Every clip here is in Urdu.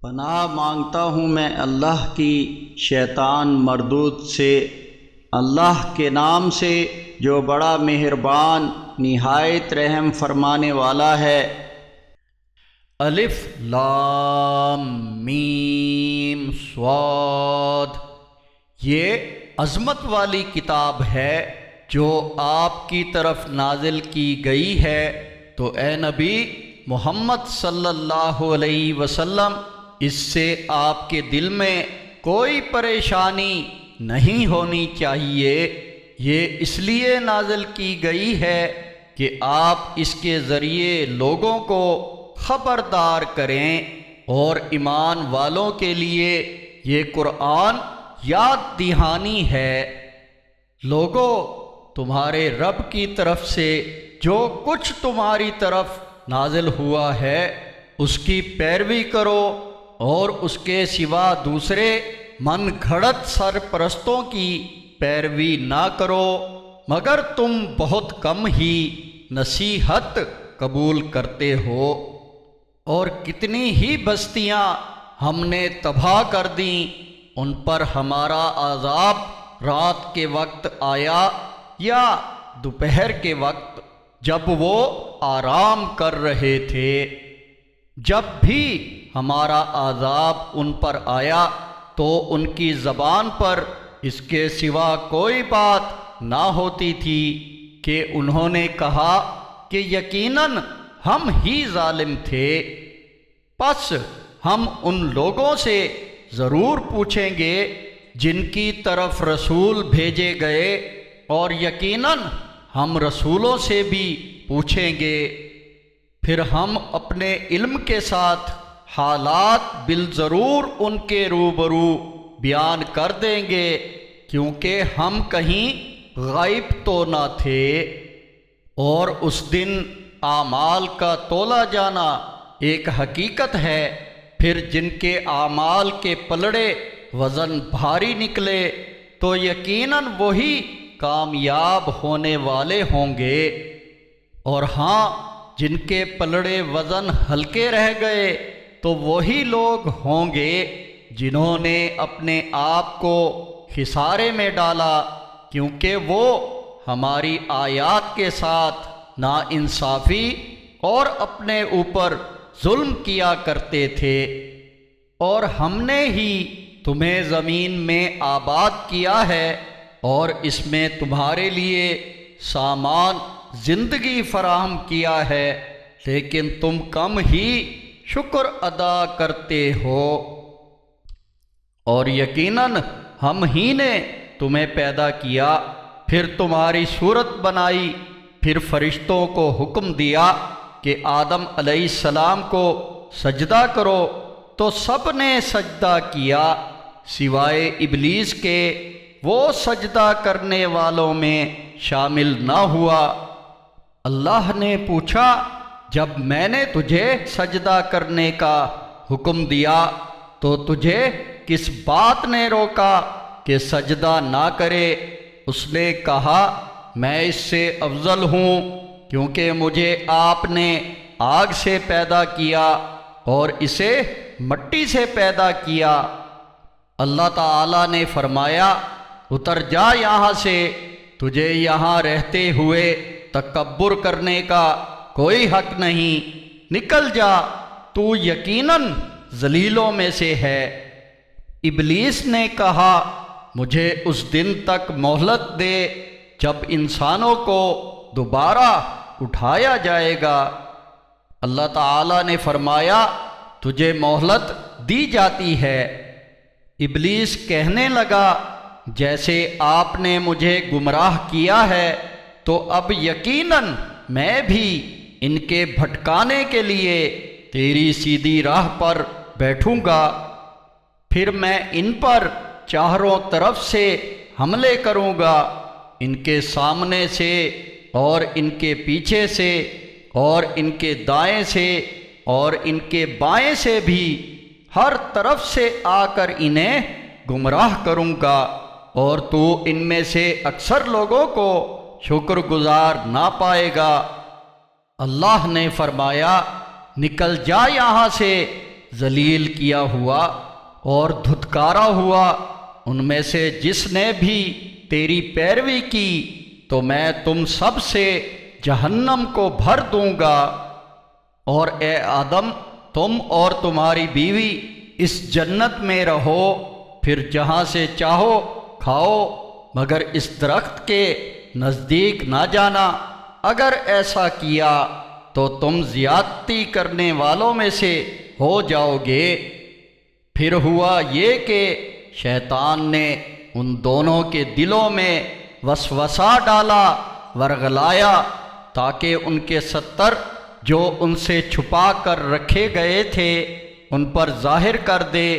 پناہ مانگتا ہوں میں اللہ کی شیطان مردود سے، اللہ کے نام سے جو بڑا مہربان نہایت رحم فرمانے والا ہے۔ الف لام میم صاد، یہ عظمت والی کتاب ہے جو آپ کی طرف نازل کی گئی ہے، تو اے نبی محمد صلی اللہ علیہ وسلم اس سے آپ کے دل میں کوئی پریشانی نہیں ہونی چاہیے۔ یہ اس لیے نازل کی گئی ہے کہ آپ اس کے ذریعے لوگوں کو خبردار کریں، اور ایمان والوں کے لیے یہ قرآن یاد دہانی ہے۔ لوگو، تمہارے رب کی طرف سے جو کچھ تمہاری طرف نازل ہوا ہے اس کی پیروی کرو، اور اس کے سوا دوسرے من گھڑت سرپرستوں کی پیروی نہ کرو، مگر تم بہت کم ہی نصیحت قبول کرتے ہو۔ اور کتنی ہی بستیاں ہم نے تباہ کر دیں، ان پر ہمارا عذاب رات کے وقت آیا یا دوپہر کے وقت جب وہ آرام کر رہے تھے۔ جب بھی ہمارا عذاب ان پر آیا تو ان کی زبان پر اس کے سوا کوئی بات نہ ہوتی تھی کہ انہوں نے کہا کہ یقیناً ہم ہی ظالم تھے۔ پس ہم ان لوگوں سے ضرور پوچھیں گے جن کی طرف رسول بھیجے گئے، اور یقیناً ہم رسولوں سے بھی پوچھیں گے، پھر ہم اپنے علم کے ساتھ حالات بالضرور ان کے روبرو بیان کر دیں گے، کیونکہ ہم کہیں غائب تو نہ تھے۔ اور اس دن اعمال کا تولا جانا ایک حقیقت ہے، پھر جن کے اعمال کے پلڑے وزن بھاری نکلے تو یقیناً وہی کامیاب ہونے والے ہوں گے، اور ہاں جن کے پلڑے وزن ہلکے رہ گئے تو وہی لوگ ہوں گے جنہوں نے اپنے آپ کو خسارے میں ڈالا، کیونکہ وہ ہماری آیات کے ساتھ ناانصافی اور اپنے اوپر ظلم کیا کرتے تھے۔ اور ہم نے ہی تمہیں زمین میں آباد کیا ہے، اور اس میں تمہارے لیے سامان زندگی فراہم کیا ہے، لیکن تم کم ہی شکر ادا کرتے ہو۔ اور یقیناً ہم ہی نے تمہیں پیدا کیا، پھر تمہاری صورت بنائی، پھر فرشتوں کو حکم دیا کہ آدم علیہ السلام کو سجدہ کرو، تو سب نے سجدہ کیا سوائے ابلیس کے، وہ سجدہ کرنے والوں میں شامل نہ ہوا۔ اللہ نے پوچھا، جب میں نے تجھے سجدہ کرنے کا حکم دیا تو تجھے کس بات نے روکا کہ سجدہ نہ کرے؟ اس نے کہا، میں اس سے افضل ہوں، کیونکہ مجھے آپ نے آگ سے پیدا کیا اور اسے مٹی سے پیدا کیا۔ اللہ تعالیٰ نے فرمایا، اتر جا یہاں سے، تجھے یہاں رہتے ہوئے تکبر کرنے کا کوئی حق نہیں، نکل جا، تو یقیناً ذلیلوں میں سے ہے۔ ابلیس نے کہا، مجھے اس دن تک مہلت دے جب انسانوں کو دوبارہ اٹھایا جائے گا۔ اللہ تعالیٰ نے فرمایا، تجھے مہلت دی جاتی ہے۔ ابلیس کہنے لگا، جیسے آپ نے مجھے گمراہ کیا ہے تو اب یقیناً میں بھی ان کے بھٹکانے کے لیے تیری سیدھی راہ پر بیٹھوں گا، پھر میں ان پر چاروں طرف سے حملے کروں گا، ان کے سامنے سے اور ان کے پیچھے سے اور ان کے دائیں سے اور ان کے بائیں سے بھی، ہر طرف سے آ کر انہیں گمراہ کروں گا، اور تو ان میں سے اکثر لوگوں کو شکر گزار نہ پائے گا۔ اللہ نے فرمایا، نکل جا یہاں سے، ذلیل کیا ہوا اور دھتکارا ہوا ان میں سے جس نے بھی تیری پیروی کی تو میں تم سب سے جہنم کو بھر دوں گا، اور اے آدم تم اور تمہاری بیوی اس جنت میں رہو، پھر جہاں سے چاہو کھاؤ، مگر اس درخت کے نزدیک نہ جانا، اگر ایسا کیا تو تم زیادتی کرنے والوں میں سے ہو جاؤ گے۔ پھر ہوا یہ کہ شیطان نے ان دونوں کے دلوں میں وسوسہ ڈالا، ورغلایا، تاکہ ان کے 70 جو ان سے چھپا کر رکھے گئے تھے ان پر ظاہر کر دے،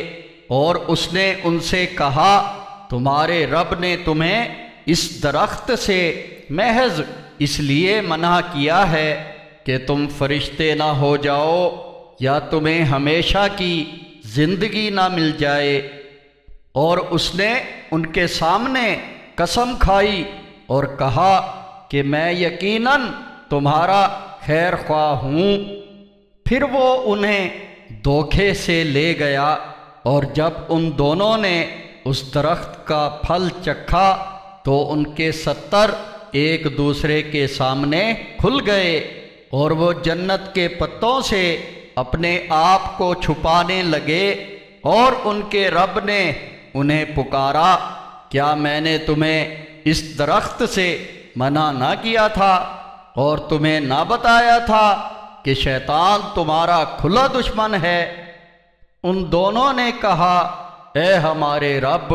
اور اس نے ان سے کہا تمہارے رب نے تمہیں اس درخت سے محض اس لیے منع کیا ہے کہ تم فرشتے نہ ہو جاؤ یا تمہیں ہمیشہ کی زندگی نہ مل جائے۔ اور اس نے ان کے سامنے قسم کھائی اور کہا کہ میں یقیناً تمہارا خیر خواہ ہوں۔ پھر وہ انہیں دھوکے سے لے گیا، اور جب ان دونوں نے اس درخت کا پھل چکھا تو ان کے 70 ایک دوسرے کے سامنے کھل گئے، اور وہ جنت کے پتوں سے اپنے آپ کو چھپانے لگے، اور ان کے رب نے انہیں پکارا، کیا میں نے تمہیں اس درخت سے منع نہ کیا تھا اور تمہیں نہ بتایا تھا کہ شیطان تمہارا کھلا دشمن ہے؟ ان دونوں نے کہا اے ہمارے رب،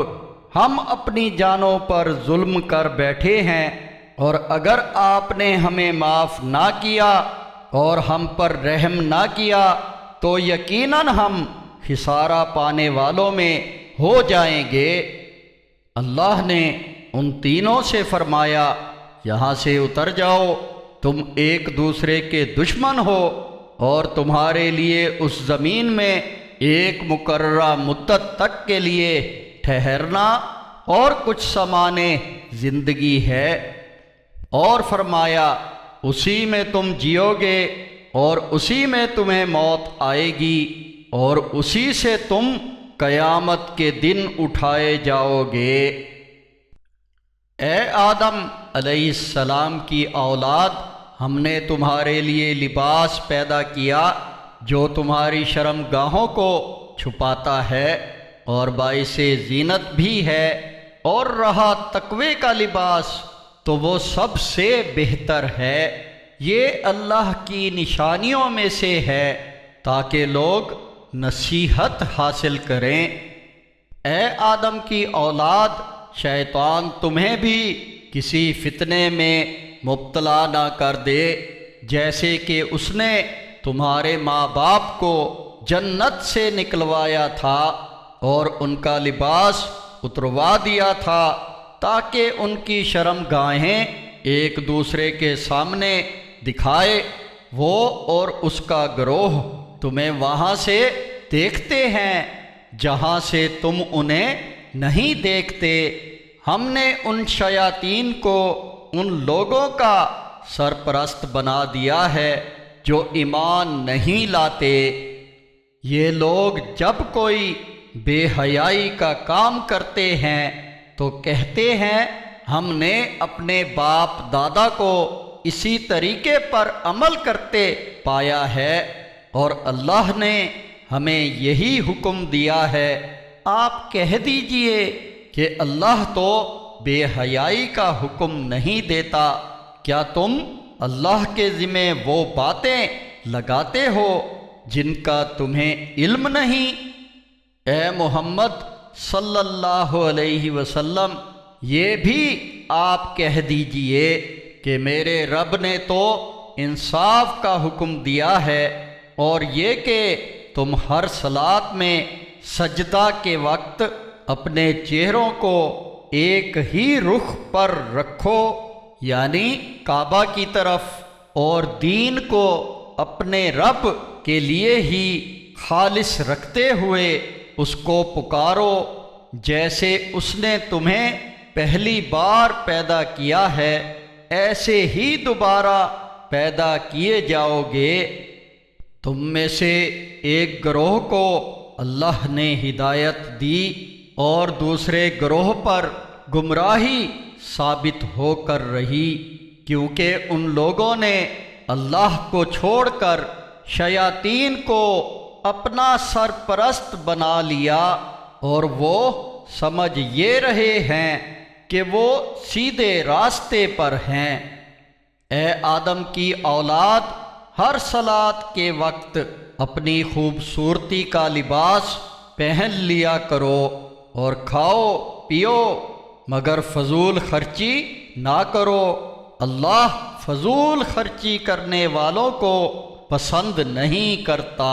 ہم اپنی جانوں پر ظلم کر بیٹھے ہیں، اور اگر آپ نے ہمیں معاف نہ کیا اور ہم پر رحم نہ کیا تو یقیناً ہم خسارہ پانے والوں میں ہو جائیں گے۔ اللہ نے ان تینوں سے فرمایا یہاں سے اتر جاؤ، تم ایک دوسرے کے دشمن ہو، اور تمہارے لیے اس زمین میں ایک مقررہ مدت تک کے لیے ٹھہرنا اور کچھ سمانے زندگی ہے، اور فرمایا اسی میں تم جیو گے اور اسی میں تمہیں موت آئے گی، اور اسی سے تم قیامت کے دن اٹھائے جاؤ گے۔ اے آدم علیہ السلام کی اولاد، ہم نے تمہارے لیے لباس پیدا کیا جو تمہاری شرم گاہوں کو چھپاتا ہے اور باعث زینت بھی ہے، اور رہا تقوی کا لباس تو وہ سب سے بہتر ہے۔ یہ اللہ کی نشانیوں میں سے ہے تاکہ لوگ نصیحت حاصل کریں۔ اے آدم کی اولاد، شیطان تمہیں بھی کسی فتنے میں مبتلا نہ کر دے، جیسے کہ اس نے تمہارے ماں باپ کو جنت سے نکلوایا تھا اور ان کا لباس اتروا دیا تھا، تاکہ ان کی شرم گاہیں ایک دوسرے کے سامنے دکھائے۔ وہ اور اس کا گروہ تمہیں وہاں سے دیکھتے ہیں جہاں سے تم انہیں نہیں دیکھتے۔ ہم نے ان شیاطین کو ان لوگوں کا سرپرست بنا دیا ہے جو ایمان نہیں لاتے۔ یہ لوگ جب کوئی بے حیائی کا کام کرتے ہیں تو کہتے ہیں ہم نے اپنے باپ دادا کو اسی طریقے پر عمل کرتے پایا ہے، اور اللہ نے ہمیں یہی حکم دیا ہے۔ آپ کہہ دیجئے کہ اللہ تو بے حیائی کا حکم نہیں دیتا، کیا تم اللہ کے ذمے وہ باتیں لگاتے ہو جن کا تمہیں علم نہیں؟ اے محمد صلی اللہ علیہ وسلم، یہ بھی آپ کہہ دیجئے کہ میرے رب نے تو انصاف کا حکم دیا ہے، اور یہ کہ تم ہر صلاۃ میں سجدہ کے وقت اپنے چہروں کو ایک ہی رخ پر رکھو، یعنی کعبہ کی طرف، اور دین کو اپنے رب کے لیے ہی خالص رکھتے ہوئے اس کو پکارو جیسے اس نے تمہیں پہلی بار پیدا کیا ہے، ایسے ہی دوبارہ پیدا کیے جاؤ گے۔ تم میں سے ایک گروہ کو اللہ نے ہدایت دی اور دوسرے گروہ پر گمراہی ثابت ہو کر رہی، کیونکہ ان لوگوں نے اللہ کو چھوڑ کر شیاطین کو اپنا سرپرست بنا لیا، اور وہ سمجھ یہ رہے ہیں کہ وہ سیدھے راستے پر ہیں۔ اے آدم کی اولاد، ہر صلاۃ کے وقت اپنی خوبصورتی کا لباس پہن لیا کرو اور کھاؤ پیو، مگر فضول خرچی نہ کرو، اللہ فضول خرچی کرنے والوں کو پسند نہیں کرتا۔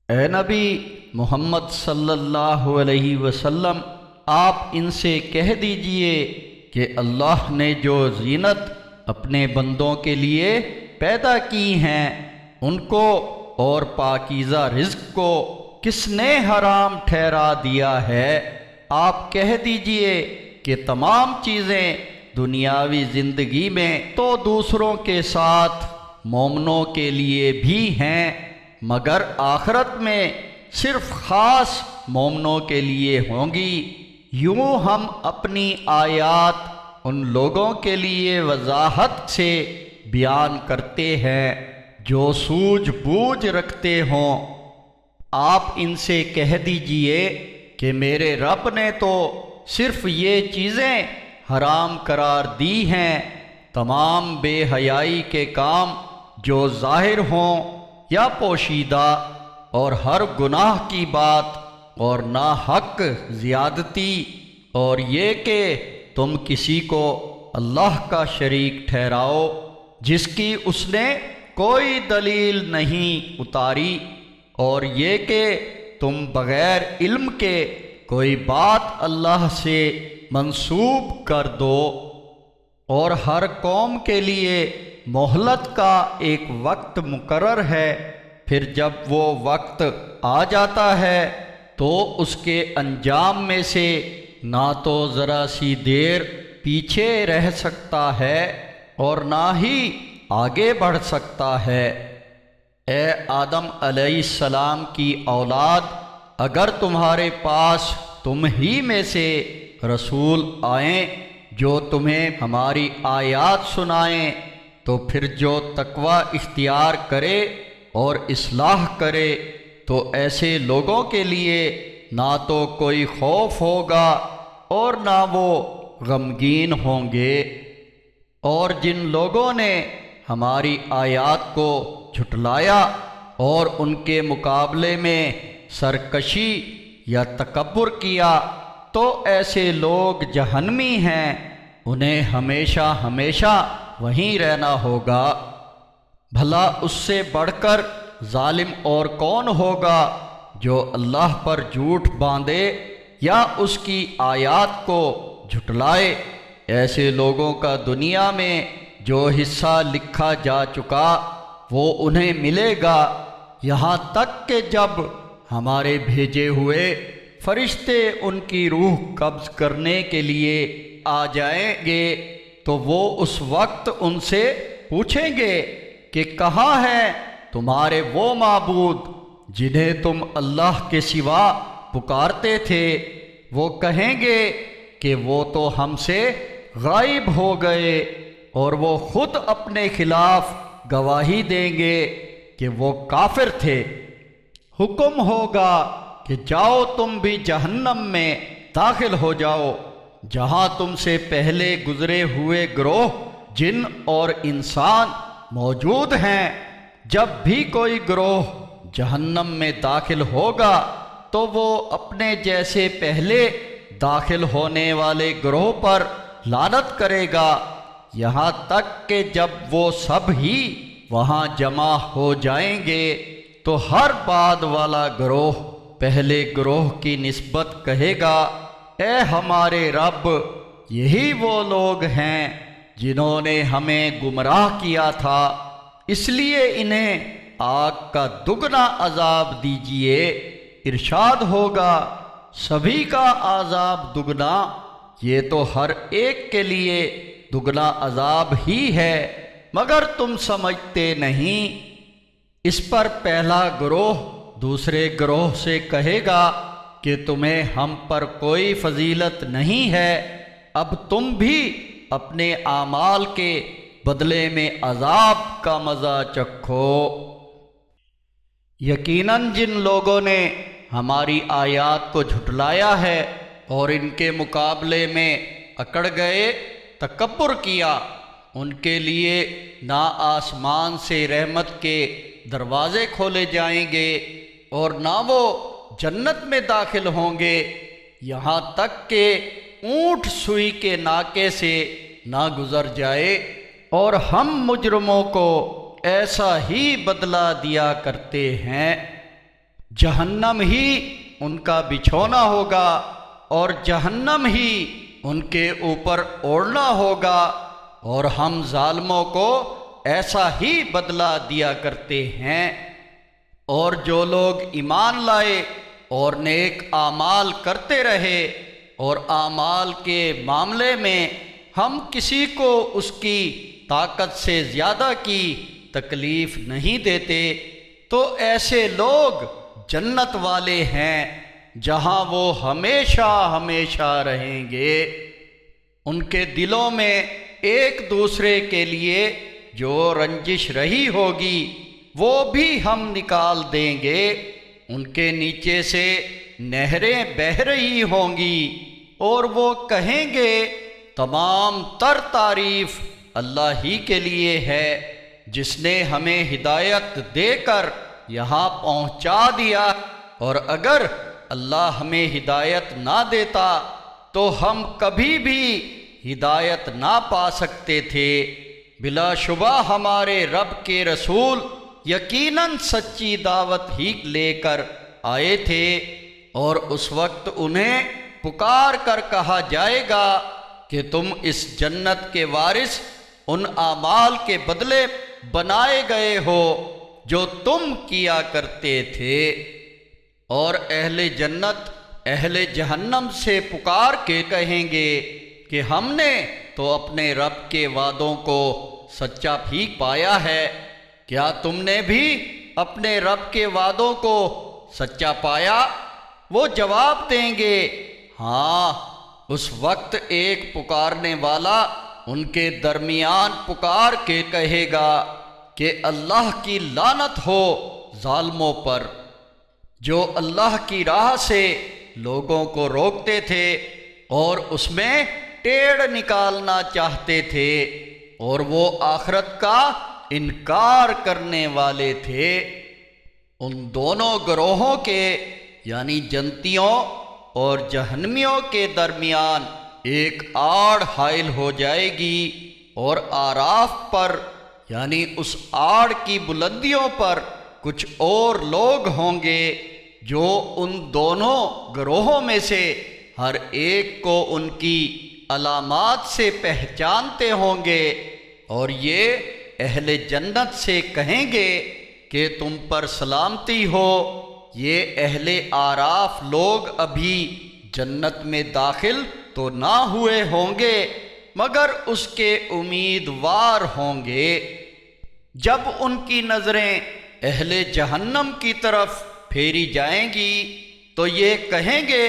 اے نبی محمد صلی اللہ علیہ وسلم، آپ ان سے کہہ دیجئے کہ اللہ نے جو زینت اپنے بندوں کے لیے پیدا کی ہیں ان کو اور پاکیزہ رزق کو کس نے حرام ٹھہرا دیا ہے؟ آپ کہہ دیجئے کہ تمام چیزیں دنیاوی زندگی میں تو دوسروں کے ساتھ مومنوں کے لیے بھی ہیں، مگر آخرت میں صرف خاص مومنوں کے لیے ہوں گی۔ یوں ہم اپنی آیات ان لوگوں کے لیے وضاحت سے بیان کرتے ہیں جو سوجھ بوجھ رکھتے ہوں۔ آپ ان سے کہہ دیجئے کہ میرے رب نے تو صرف یہ چیزیں حرام قرار دی ہیں، تمام بے حیائی کے کام جو ظاہر ہوں یا پوشیدہ، اور ہر گناہ کی بات اور ناحق زیادتی، اور یہ کہ تم کسی کو اللہ کا شریک ٹھہراؤ جس کی اس نے کوئی دلیل نہیں اتاری، اور یہ کہ تم بغیر علم کے کوئی بات اللہ سے منسوب کر دو، اور ہر قوم کے لیے مہلت کا ایک وقت مقرر ہے، پھر جب وہ وقت آ جاتا ہے تو اس کے انجام میں سے نہ تو ذرا سی دیر پیچھے رہ سکتا ہے اور نہ ہی آگے بڑھ سکتا ہے۔ اے آدم علیہ السلام کی اولاد، اگر تمہارے پاس تم ہی میں سے رسول آئیں جو تمہیں ہماری آیات سنائیں، تو پھر جو تقوی اختیار کرے اور اصلاح کرے تو ایسے لوگوں کے لیے نہ تو کوئی خوف ہوگا اور نہ وہ غمگین ہوں گے۔ اور جن لوگوں نے ہماری آیات کو جھٹلایا اور ان کے مقابلے میں سرکشی یا تکبر کیا، تو ایسے لوگ جہنمی ہیں، انہیں ہمیشہ ہمیشہ وہیں رہنا ہوگا۔ بھلا اس سے بڑھ کر ظالم اور کون ہوگا جو اللہ پر جھوٹ باندھے یا اس کی آیات کو جھٹلائے؟ ایسے لوگوں کا دنیا میں جو حصہ لکھا جا چکا وہ انہیں ملے گا، یہاں تک کہ جب ہمارے بھیجے ہوئے فرشتے ان کی روح قبض کرنے کے لیے آ جائیں گے تو وہ اس وقت ان سے پوچھیں گے کہ کہاں ہیں تمہارے وہ معبود جنہیں تم اللہ کے سوا پکارتے تھے؟ وہ کہیں گے کہ وہ تو ہم سے غائب ہو گئے، اور وہ خود اپنے خلاف گواہی دیں گے کہ وہ کافر تھے۔ حکم ہوگا کہ جاؤ تم بھی جہنم میں داخل ہو جاؤ، جہاں تم سے پہلے گزرے ہوئے گروہ جن اور انسان موجود ہیں۔ جب بھی کوئی گروہ جہنم میں داخل ہوگا تو وہ اپنے جیسے پہلے داخل ہونے والے گروہ پر لعنت کرے گا، یہاں تک کہ جب وہ سب ہی وہاں جمع ہو جائیں گے تو ہر بعد والا گروہ پہلے گروہ کی نسبت کہے گا، اے ہمارے رب، یہی وہ لوگ ہیں جنہوں نے ہمیں گمراہ کیا تھا، اس لیے انہیں آگ کا دگنا عذاب دیجیے۔ ارشاد ہوگا، سبھی کا عذاب دگنا، یہ تو ہر ایک کے لیے دگنا عذاب ہی ہے، مگر تم سمجھتے نہیں۔ اس پر پہلا گروہ دوسرے گروہ سے کہے گا کہ تمہیں ہم پر کوئی فضیلت نہیں ہے، اب تم بھی اپنے اعمال کے بدلے میں عذاب کا مزہ چکھو۔ یقیناً جن لوگوں نے ہماری آیات کو جھٹلایا ہے اور ان کے مقابلے میں اکڑ گئے، تکبر کیا، ان کے لیے نہ آسمان سے رحمت کے دروازے کھولے جائیں گے اور نہ وہ جنت میں داخل ہوں گے، یہاں تک کہ اونٹ سوئی کے ناکے سے نہ گزر جائے، اور ہم مجرموں کو ایسا ہی بدلہ دیا کرتے ہیں۔ جہنم ہی ان کا بچھونا ہوگا اور جہنم ہی ان کے اوپر اوڑھنا ہوگا، اور ہم ظالموں کو ایسا ہی بدلہ دیا کرتے ہیں۔ اور جو لوگ ایمان لائے اور نیک اعمال کرتے رہے، اور اعمال کے معاملے میں ہم کسی کو اس کی طاقت سے زیادہ کی تکلیف نہیں دیتے، تو ایسے لوگ جنت والے ہیں جہاں وہ ہمیشہ ہمیشہ رہیں گے۔ ان کے دلوں میں ایک دوسرے کے لیے جو رنجش رہی ہوگی وہ بھی ہم نکال دیں گے، ان کے نیچے سے نہریں بہہ رہی ہوں گی، اور وہ کہیں گے تمام تر تعریف اللہ ہی کے لیے ہے جس نے ہمیں ہدایت دے کر یہاں پہنچا دیا، اور اگر اللہ ہمیں ہدایت نہ دیتا تو ہم کبھی بھی ہدایت نہ پا سکتے تھے۔ بلا شبہ ہمارے رب کے رسول یقیناً سچی دعوت ہی لے کر آئے تھے، اور اس وقت انہیں پکار کر کہا جائے گا کہ تم اس جنت کے وارث ان اعمال کے بدلے بنائے گئے ہو جو تم کیا کرتے تھے۔ اور اہل جنت اہل جہنم سے پکار کے کہیں گے کہ ہم نے تو اپنے رب کے وعدوں کو سچا بھی پایا ہے، کیا تم نے بھی اپنے رب کے وعدوں کو سچا پایا؟ وہ جواب دیں گے ہاں۔ اس وقت ایک پکارنے والا ان کے درمیان پکار کے کہے گا کہ اللہ کی لعنت ہو ظالموں پر، جو اللہ کی راہ سے لوگوں کو روکتے تھے اور اس میں ٹیڑھ نکالنا چاہتے تھے، اور وہ آخرت کا انکار کرنے والے تھے۔ ان دونوں گروہوں کے یعنی جنتیوں اور جہنمیوں کے درمیان ایک آڑ حائل ہو جائے گی، اور آراف پر یعنی اس آڑ کی بلندیوں پر کچھ اور لوگ ہوں گے جو ان دونوں گروہوں میں سے ہر ایک کو ان کی علامات سے پہچانتے ہوں گے، اور یہ اہل جنت سے کہیں گے کہ تم پر سلامتی ہو۔ یہ اہل آراف لوگ ابھی جنت میں داخل تو نہ ہوئے ہوں گے مگر اس کے امیدوار ہوں گے۔ جب ان کی نظریں اہل جہنم کی طرف پھیری جائیں گی تو یہ کہیں گے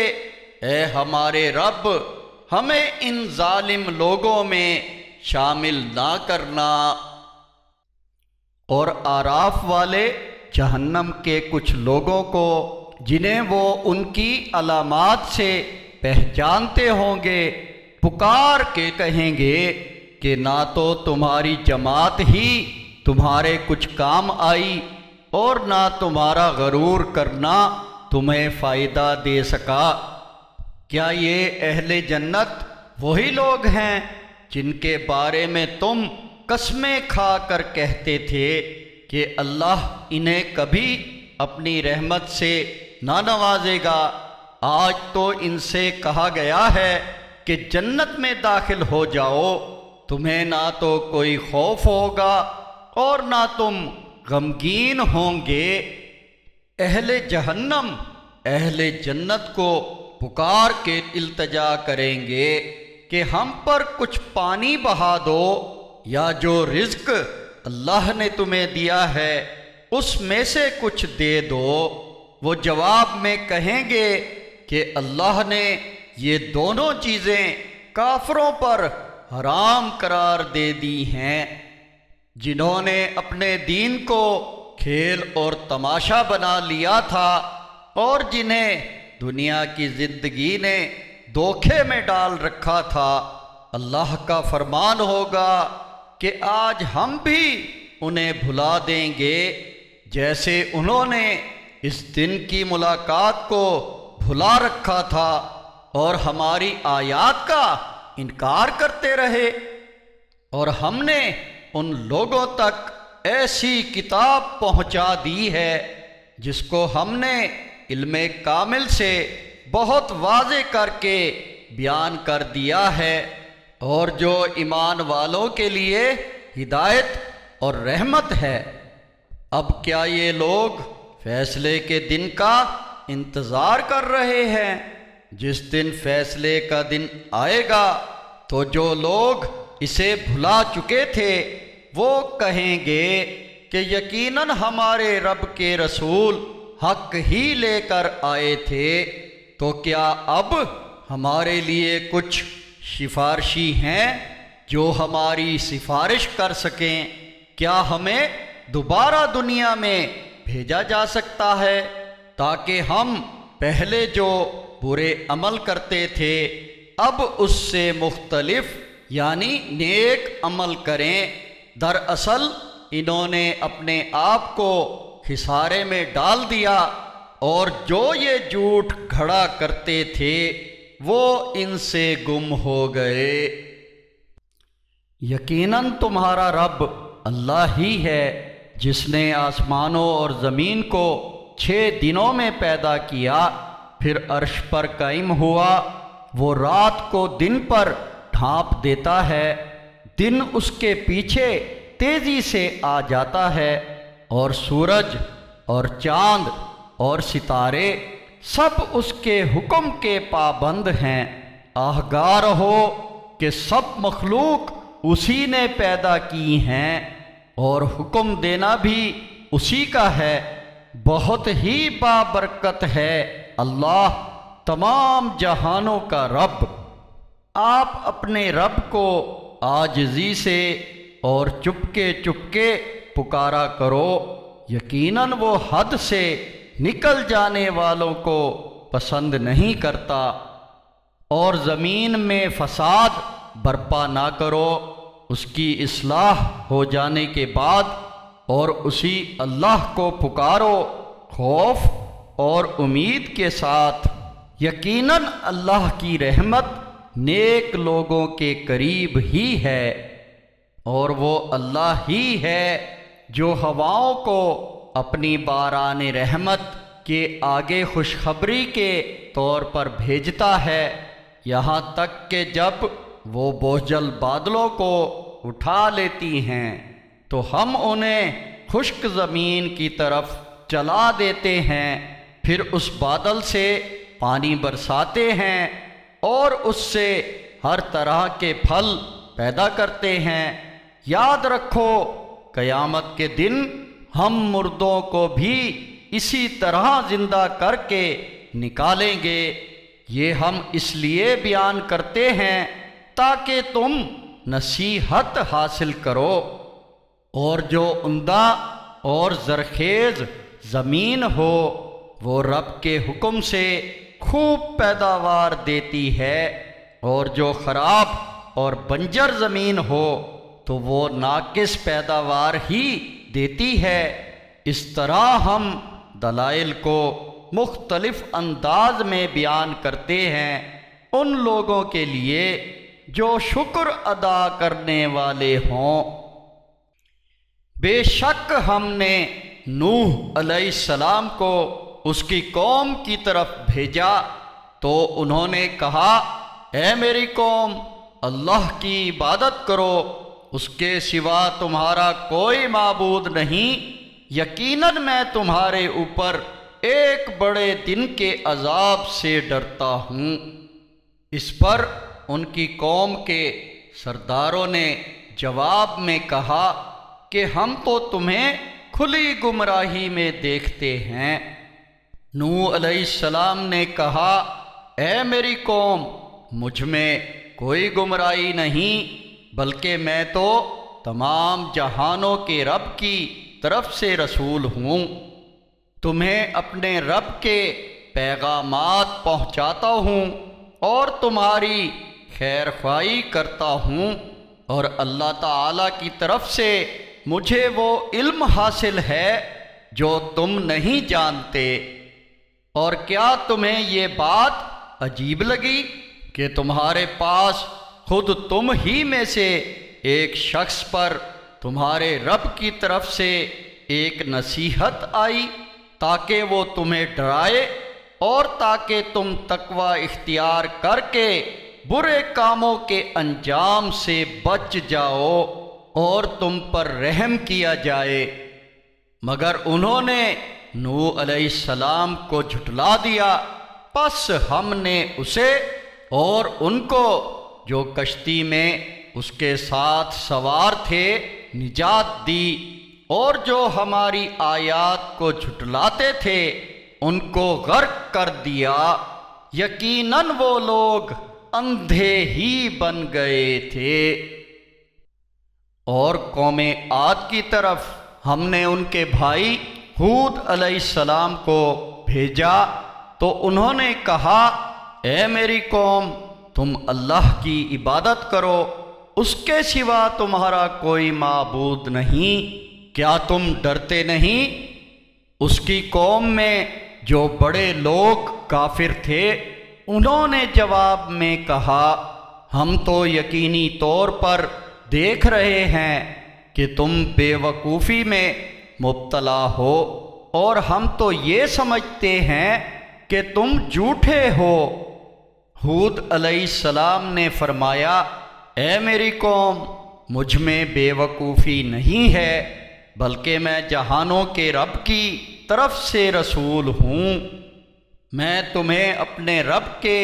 اے ہمارے رب، ہمیں ان ظالم لوگوں میں شامل نہ کرنا۔ اور آراف والے جہنم کے کچھ لوگوں کو جنہیں وہ ان کی علامات سے پہچانتے ہوں گے پکار کے کہیں گے کہ نہ تو تمہاری جماعت ہی تمہارے کچھ کام آئی اور نہ تمہارا غرور کرنا تمہیں فائدہ دے سکا۔ کیا یہ اہل جنت وہی لوگ ہیں جن کے بارے میں تم قسمیں کھا کر کہتے تھے کہ اللہ انہیں کبھی اپنی رحمت سے نہ نوازے گا؟ آج تو ان سے کہا گیا ہے کہ جنت میں داخل ہو جاؤ، تمہیں نہ تو کوئی خوف ہوگا اور نہ تم غمگین ہوں گے۔ اہل جہنم اہل جنت کو پکار کے التجا کریں گے کہ ہم پر کچھ پانی بہا دو، یا جو رزق اللہ نے تمہیں دیا ہے اس میں سے کچھ دے دو۔ وہ جواب میں کہیں گے کہ اللہ نے یہ دونوں چیزیں کافروں پر حرام قرار دے دی ہیں، جنہوں نے اپنے دین کو کھیل اور تماشا بنا لیا تھا اور جنہیں دنیا کی زندگی نے دھوکے میں ڈال رکھا تھا۔ اللہ کا فرمان ہوگا کہ آج ہم بھی انہیں بھلا دیں گے جیسے انہوں نے اس دن کی ملاقات کو بھلا رکھا تھا اور ہماری آیات کا انکار کرتے رہے۔ اور ہم نے ان لوگوں تک ایسی کتاب پہنچا دی ہے جس کو ہم نے علم کامل سے بہت واضح کر کے بیان کر دیا ہے، اور جو ایمان والوں کے لیے ہدایت اور رحمت ہے۔ اب کیا یہ لوگ فیصلے کے دن کا انتظار کر رہے ہیں؟ جس دن فیصلے کا دن آئے گا تو جو لوگ اسے بھلا چکے تھے وہ کہیں گے کہ یقیناً ہمارے رب کے رسول حق ہی لے کر آئے تھے، تو کیا اب ہمارے لیے کچھ سفارشی ہیں جو ہماری سفارش کر سکیں؟ کیا ہمیں دوبارہ دنیا میں بھیجا جا سکتا ہے تاکہ ہم پہلے جو برے عمل کرتے تھے اب اس سے مختلف یعنی نیک عمل کریں؟ دراصل انہوں نے اپنے آپ کو خسارے میں ڈال دیا، اور جو یہ جھوٹ کھڑا کرتے تھے وہ ان سے گم ہو گئے۔ یقیناً تمہارا رب اللہ ہی ہے جس نے آسمانوں اور زمین کو 6 دنوں میں پیدا کیا، پھر عرش پر قائم ہوا۔ وہ رات کو دن پر ڈھانپ دیتا ہے، دن اس کے پیچھے تیزی سے آ جاتا ہے، اور سورج اور چاند اور ستارے سب اس کے حکم کے پابند ہیں۔ آگاہ رہو کہ سب مخلوق اسی نے پیدا کی ہیں، اور حکم دینا بھی اسی کا ہے۔ بہت ہی بابرکت ہے اللہ تمام جہانوں کا رب۔ آپ اپنے رب کو عاجزی سے اور چپکے چپکے پکارا کرو، یقیناً وہ حد سے نکل جانے والوں کو پسند نہیں کرتا۔ اور زمین میں فساد برپا نہ کرو، اس کی اصلاح ہو جانے کے بعد، اور اسی اللہ کو پکارو خوف اور امید کے ساتھ۔ یقیناً اللہ کی رحمت نیک لوگوں کے قریب ہی ہے، اور وہ اللہ ہی ہے جو ہواؤں کو اپنی باران رحمت کے آگے خوشخبری کے طور پر بھیجتا ہے، یہاں تک کہ جب وہ بوجھل بادلوں کو اٹھا لیتی ہیں تو ہم انہیں خشک زمین کی طرف چلا دیتے ہیں، پھر اس بادل سے پانی برساتے ہیں اور اس سے ہر طرح کے پھل پیدا کرتے ہیں۔ یاد رکھو قیامت کے دن ہم مردوں کو بھی اسی طرح زندہ کر کے نکالیں گے۔ یہ ہم اس لیے بیان کرتے ہیں تاکہ تم نصیحت حاصل کرو۔ اور جو عمدہ اور زرخیز زمین ہو وہ رب کے حکم سے خوب پیداوار دیتی ہے، اور جو خراب اور بنجر زمین ہو تو وہ ناقص پیداوار ہی دیتی ہے۔ اس طرح ہم دلائل کو مختلف انداز میں بیان کرتے ہیں ان لوگوں کے لیے جو شکر ادا کرنے والے ہوں۔ بے شک ہم نے نوح علیہ السلام کو اس کی قوم کی طرف بھیجا تو انہوں نے کہا، اے میری قوم، اللہ کی عبادت کرو، اس کے سوا تمہارا کوئی معبود نہیں، یقیناً میں تمہارے اوپر ایک بڑے دن کے عذاب سے ڈرتا ہوں۔ اس پر ان کی قوم کے سرداروں نے جواب میں کہا کہ ہم تو تمہیں کھلی گمراہی میں دیکھتے ہیں۔ نوح علیہ السلام نے کہا، اے میری قوم، مجھ میں کوئی گمراہی نہیں، بلکہ میں تو تمام جہانوں کے رب کی طرف سے رسول ہوں۔ تمہیں اپنے رب کے پیغامات پہنچاتا ہوں اور تمہاری خیر خواہی کرتا ہوں، اور اللہ تعالیٰ کی طرف سے مجھے وہ علم حاصل ہے جو تم نہیں جانتے۔ اور کیا تمہیں یہ بات عجیب لگی کہ تمہارے پاس خود تم ہی میں سے ایک شخص پر تمہارے رب کی طرف سے ایک نصیحت آئی تاکہ وہ تمہیں ڈرائے اور تاکہ تم تقوی اختیار کر کے برے کاموں کے انجام سے بچ جاؤ اور تم پر رحم کیا جائے؟ مگر انہوں نے نوح علیہ السلام کو جھٹلا دیا، پس ہم نے اسے اور ان کو جو کشتی میں اس کے ساتھ سوار تھے نجات دی، اور جو ہماری آیات کو جھٹلاتے تھے ان کو غرق کر دیا۔ یقیناً وہ لوگ اندھے ہی بن گئے تھے۔ اور قوم عاد کی طرف ہم نے ان کے بھائی ہود علیہ السلام کو بھیجا تو انہوں نے کہا، اے میری قوم، تم اللہ کی عبادت کرو، اس کے سوا تمہارا کوئی معبود نہیں، کیا تم ڈرتے نہیں؟ اس کی قوم میں جو بڑے لوگ کافر تھے انہوں نے جواب میں کہا، ہم تو یقینی طور پر دیکھ رہے ہیں کہ تم بے وقوفی میں مبتلا ہو، اور ہم تو یہ سمجھتے ہیں کہ تم جھوٹے ہو۔ ہود علیہ السلام نے فرمایا، اے میری قوم، مجھ میں بے وقوفی نہیں ہے، بلکہ میں جہانوں کے رب کی طرف سے رسول ہوں۔ میں تمہیں اپنے رب کے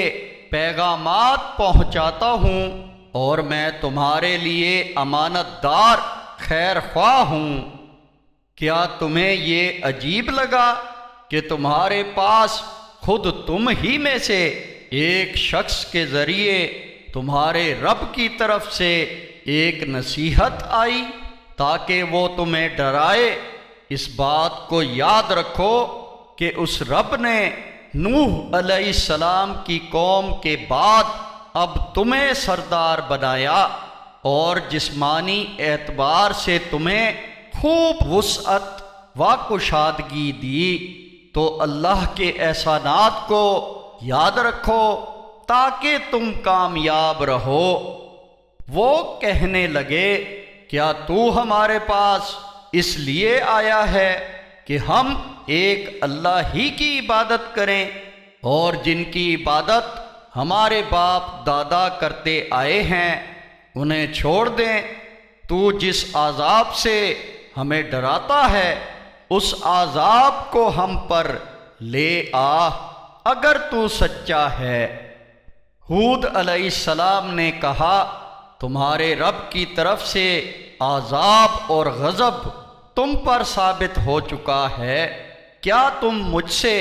پیغامات پہنچاتا ہوں اور میں تمہارے لیے امانت دار خیر خواہ ہوں۔ کیا تمہیں یہ عجیب لگا کہ تمہارے پاس خود تم ہی میں سے ایک شخص کے ذریعے تمہارے رب کی طرف سے ایک نصیحت آئی تاکہ وہ تمہیں ڈرائے؟ اس بات کو یاد رکھو کہ اس رب نے نوح علیہ السلام کی قوم کے بعد اب تمہیں سردار بنایا اور جسمانی اعتبار سے تمہیں خوب وسعت و کشادگی دی، تو اللہ کے احسانات کو یاد رکھو تاکہ تم کامیاب رہو۔ وہ کہنے لگے، کیا تو ہمارے پاس اس لیے آیا ہے کہ ہم ایک اللہ ہی کی عبادت کریں، اور جن کی عبادت ہمارے باپ دادا کرتے آئے ہیں انہیں چھوڑ دیں؟ تو جس عذاب سے ہمیں ڈراتا ہے اس عذاب کو ہم پر لے آ اگر تو سچا ہے۔ ہود علیہ السلام نے کہا، تمہارے رب کی طرف سے عذاب اور غضب تم پر ثابت ہو چکا ہے، کیا تم مجھ سے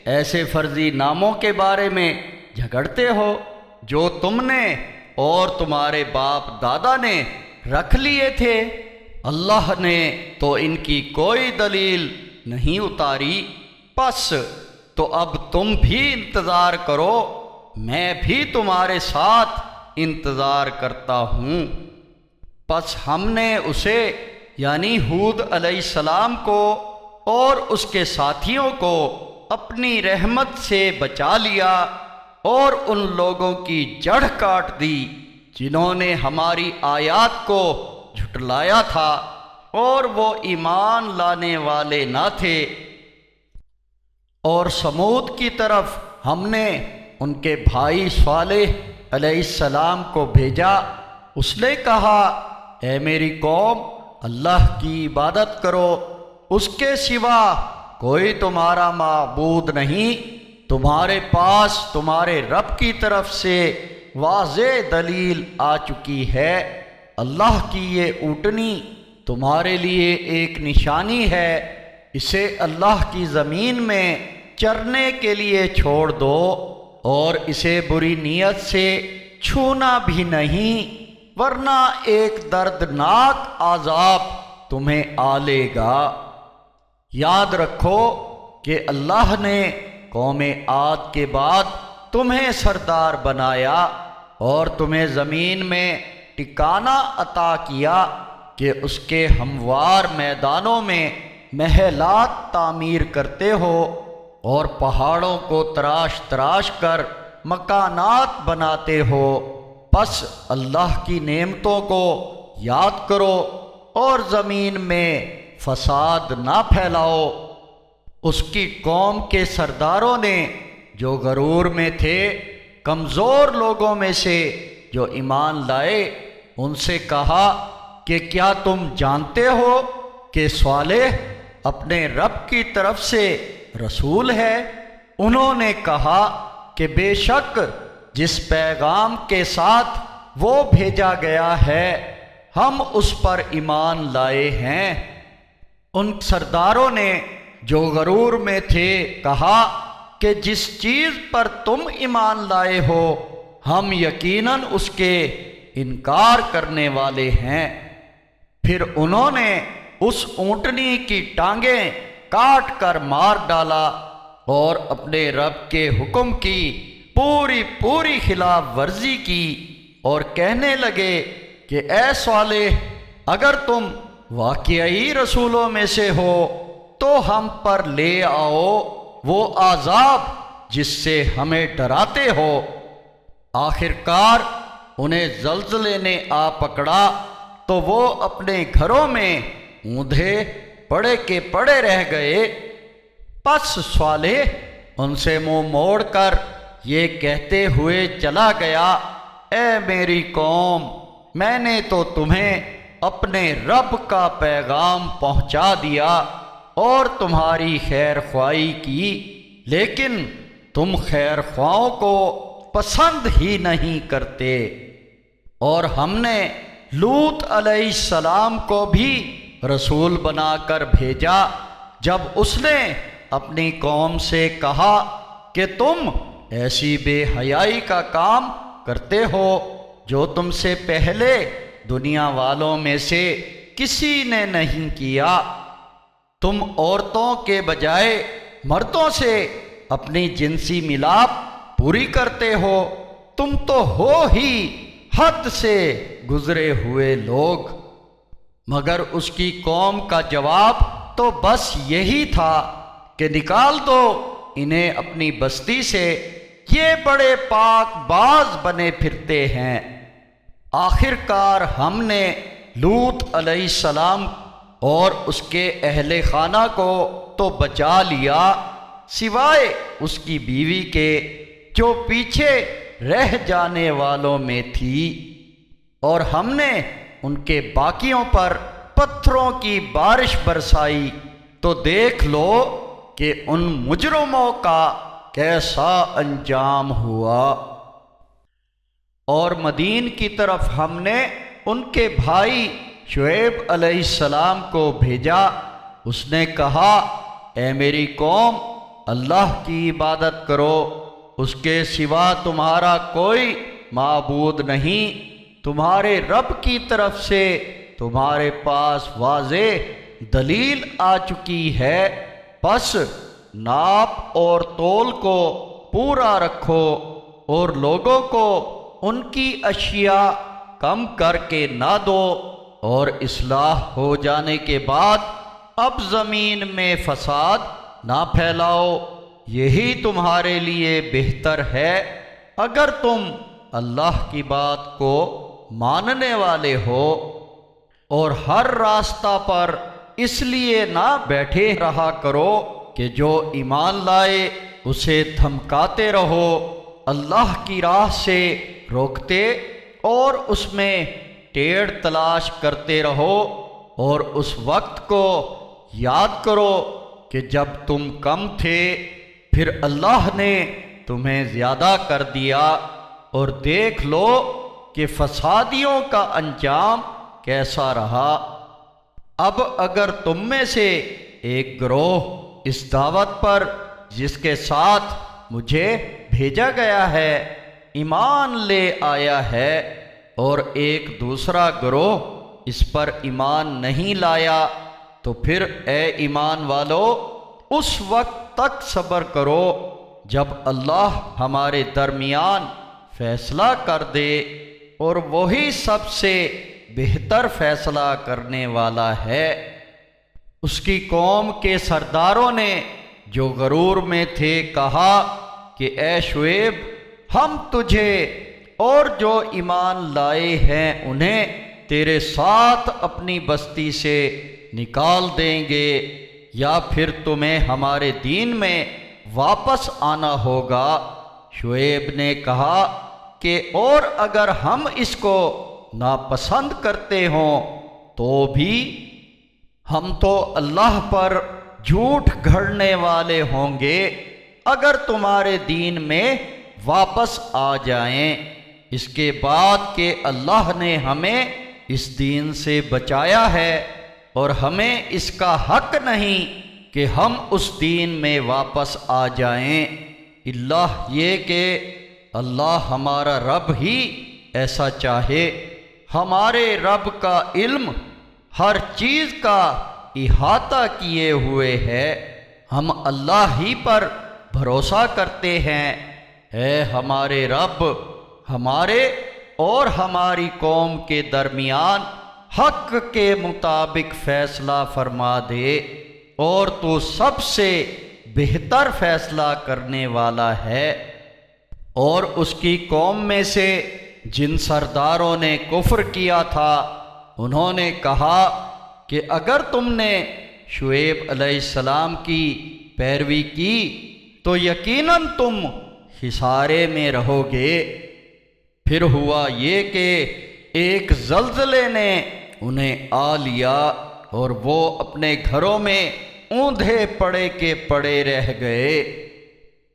ایسے فرضی ناموں کے بارے میں جھگڑتے ہو جو تم نے اور تمہارے باپ دادا نے رکھ لیے تھے؟ اللہ نے تو ان کی کوئی دلیل نہیں اتاری، پس تو اب تم بھی انتظار کرو، میں بھی تمہارے ساتھ انتظار کرتا ہوں۔ پس ہم نے اسے یعنی ہود علیہ السلام کو اور اس کے ساتھیوں کو اپنی رحمت سے بچا لیا اور ان لوگوں کی جڑ کاٹ دی جنہوں نے ہماری آیات کو جھٹلایا تھا اور وہ ایمان لانے والے نہ تھے۔ اور سمود کی طرف ہم نے ان کے بھائی صالح علیہ السلام کو بھیجا، اس نے کہا، اے میری قوم، اللہ کی عبادت کرو، اس کے سوا کوئی تمہارا معبود نہیں، تمہارے پاس تمہارے رب کی طرف سے واضح دلیل آ چکی ہے۔ اللہ کی یہ اونٹنی تمہارے لیے ایک نشانی ہے، اسے اللہ کی زمین میں چرنے کے لیے چھوڑ دو اور اسے بری نیت سے چھونا بھی نہیں، ورنہ ایک دردناک عذاب تمہیں آ لے گا۔ یاد رکھو کہ اللہ نے قوم عاد کے بعد تمہیں سردار بنایا اور تمہیں زمین میں ٹکانہ عطا کیا کہ اس کے ہموار میدانوں میں محلات تعمیر کرتے ہو اور پہاڑوں کو تراش تراش کر مکانات بناتے ہو۔ پس اللہ کی نعمتوں کو یاد کرو اور زمین میں فساد نہ پھیلاؤ۔ اس کی قوم کے سرداروں نے جو غرور میں تھے، کمزور لوگوں میں سے جو ایمان لائے، ان سے کہا کہ کیا تم جانتے ہو کہ صالح اپنے رب کی طرف سے رسول ہے؟ انہوں نے کہا کہ بے شک جس پیغام کے ساتھ وہ بھیجا گیا ہے ہم اس پر ایمان لائے ہیں۔ ان سرداروں نے جو غرور میں تھے کہا کہ جس چیز پر تم ایمان لائے ہو ہم یقیناً اس کے انکار کرنے والے ہیں۔ پھر انہوں نے اس اونٹنی کی ٹانگیں کاٹ کر مار ڈالا اور اپنے رب کے حکم کی پوری خلاف ورزی کی اور کہنے لگے کہ اے صالح، اگر تم واقعی رسولوں میں سے ہو تو ہم پر لے آؤ وہ عذاب جس سے ہمیں ڈراتے ہو۔ آخرکار انہیں زلزلے نے آ پکڑا تو وہ اپنے گھروں میں اوندھے پڑے کے پڑے رہ گئے۔ پس صالح ان سے منہ موڑ کر یہ کہتے ہوئے چلا گیا، اے میری قوم، میں نے تو تمہیں اپنے رب کا پیغام پہنچا دیا اور تمہاری خیر خواہی کی، لیکن تم خیر خواہوں کو پسند ہی نہیں کرتے۔ اور ہم نے لوط علیہ السلام کو بھی رسول بنا کر بھیجا جب اس نے اپنی قوم سے کہا کہ تم ایسی بے حیائی کا کام کرتے ہو جو تم سے پہلے دنیا والوں میں سے کسی نے نہیں کیا۔ تم عورتوں کے بجائے مردوں سے اپنی جنسی ملاپ پوری کرتے ہو، تم تو ہو ہی حد سے گزرے ہوئے لوگ۔ مگر اس کی قوم کا جواب تو بس یہی تھا کہ نکال دو انہیں اپنی بستی سے، یہ بڑے پاک باز بنے پھرتے ہیں۔ آخرکار ہم نے لوط علیہ السلام اور اس کے اہل خانہ کو تو بچا لیا، سوائے اس کی بیوی کے جو پیچھے رہ جانے والوں میں تھی، اور ہم نے ان کے باقیوں پر پتھروں کی بارش برسائی، تو دیکھ لو کہ ان مجرموں کا کیسا انجام ہوا۔ اور مدین کی طرف ہم نے ان کے بھائی شعیب علیہ السلام کو بھیجا۔ اس نے کہا، اے میری قوم، اللہ کی عبادت کرو، اس کے سوا تمہارا کوئی معبود نہیں۔ تمہارے رب کی طرف سے تمہارے پاس واضح دلیل آ چکی ہے، پس ناپ اور تول کو پورا رکھو اور لوگوں کو ان کی اشیاء کم کر کے نہ دو، اور اصلاح ہو جانے کے بعد اب زمین میں فساد نہ پھیلاؤ، یہی تمہارے لیے بہتر ہے اگر تم اللہ کی بات کو ماننے والے ہو۔ اور ہر راستہ پر اس لیے نہ بیٹھے رہا کرو کہ جو ایمان لائے اسے دھمکاتے رہو، اللہ کی راہ سے روکتے اور اس میں ٹیڑھ تلاش کرتے رہو، اور اس وقت کو یاد کرو کہ جب تم کم تھے، پھر اللہ نے تمہیں زیادہ کر دیا، اور دیکھ لو کہ فسادیوں کا انجام کیسا رہا۔ اب اگر تم میں سے ایک گروہ اس دعوت پر جس کے ساتھ مجھے بھیجا گیا ہے ایمان لے آیا ہے اور ایک دوسرا گروہ اس پر ایمان نہیں لایا، تو پھر اے ایمان والو اس وقت تک صبر کرو جب اللہ ہمارے درمیان فیصلہ کر دے، اور وہی سب سے بہتر فیصلہ کرنے والا ہے۔ اس کی قوم کے سرداروں نے جو غرور میں تھے کہا کہ اے شعیب، ہم تجھے اور جو ایمان لائے ہیں انہیں تیرے ساتھ اپنی بستی سے نکال دیں گے، یا پھر تمہیں ہمارے دین میں واپس آنا ہوگا۔ شعیب نے کہا کہ اور اگر ہم اس کو ناپسند کرتے ہوں تو بھی ہم تو اللہ پر جھوٹ گھڑنے والے ہوں گے اگر تمہارے دین میں واپس آ جائیں، اس کے بعد کہ اللہ نے ہمیں اس دین سے بچایا ہے اور ہمیں اس کا حق نہیں کہ ہم اس دین میں واپس آ جائیں، اللہ یہ کہ اللہ ہمارا رب ہی ایسا چاہے۔ ہمارے رب کا علم ہر چیز کا احاطہ کیے ہوئے ہے، ہم اللہ ہی پر بھروسہ کرتے ہیں۔ اے ہمارے رب، ہمارے اور ہماری قوم کے درمیان حق کے مطابق فیصلہ فرما دے، اور تو سب سے بہتر فیصلہ کرنے والا ہے۔ اور اس کی قوم میں سے جن سرداروں نے کفر کیا تھا انہوں نے کہا کہ اگر تم نے شعیب علیہ السلام کی پیروی کی تو یقیناً تم خسارے میں رہو گے۔ پھر ہوا یہ کہ ایک زلزلے نے انہیں آ لیا اور وہ اپنے گھروں میں اوندھے پڑے کے پڑے رہ گئے۔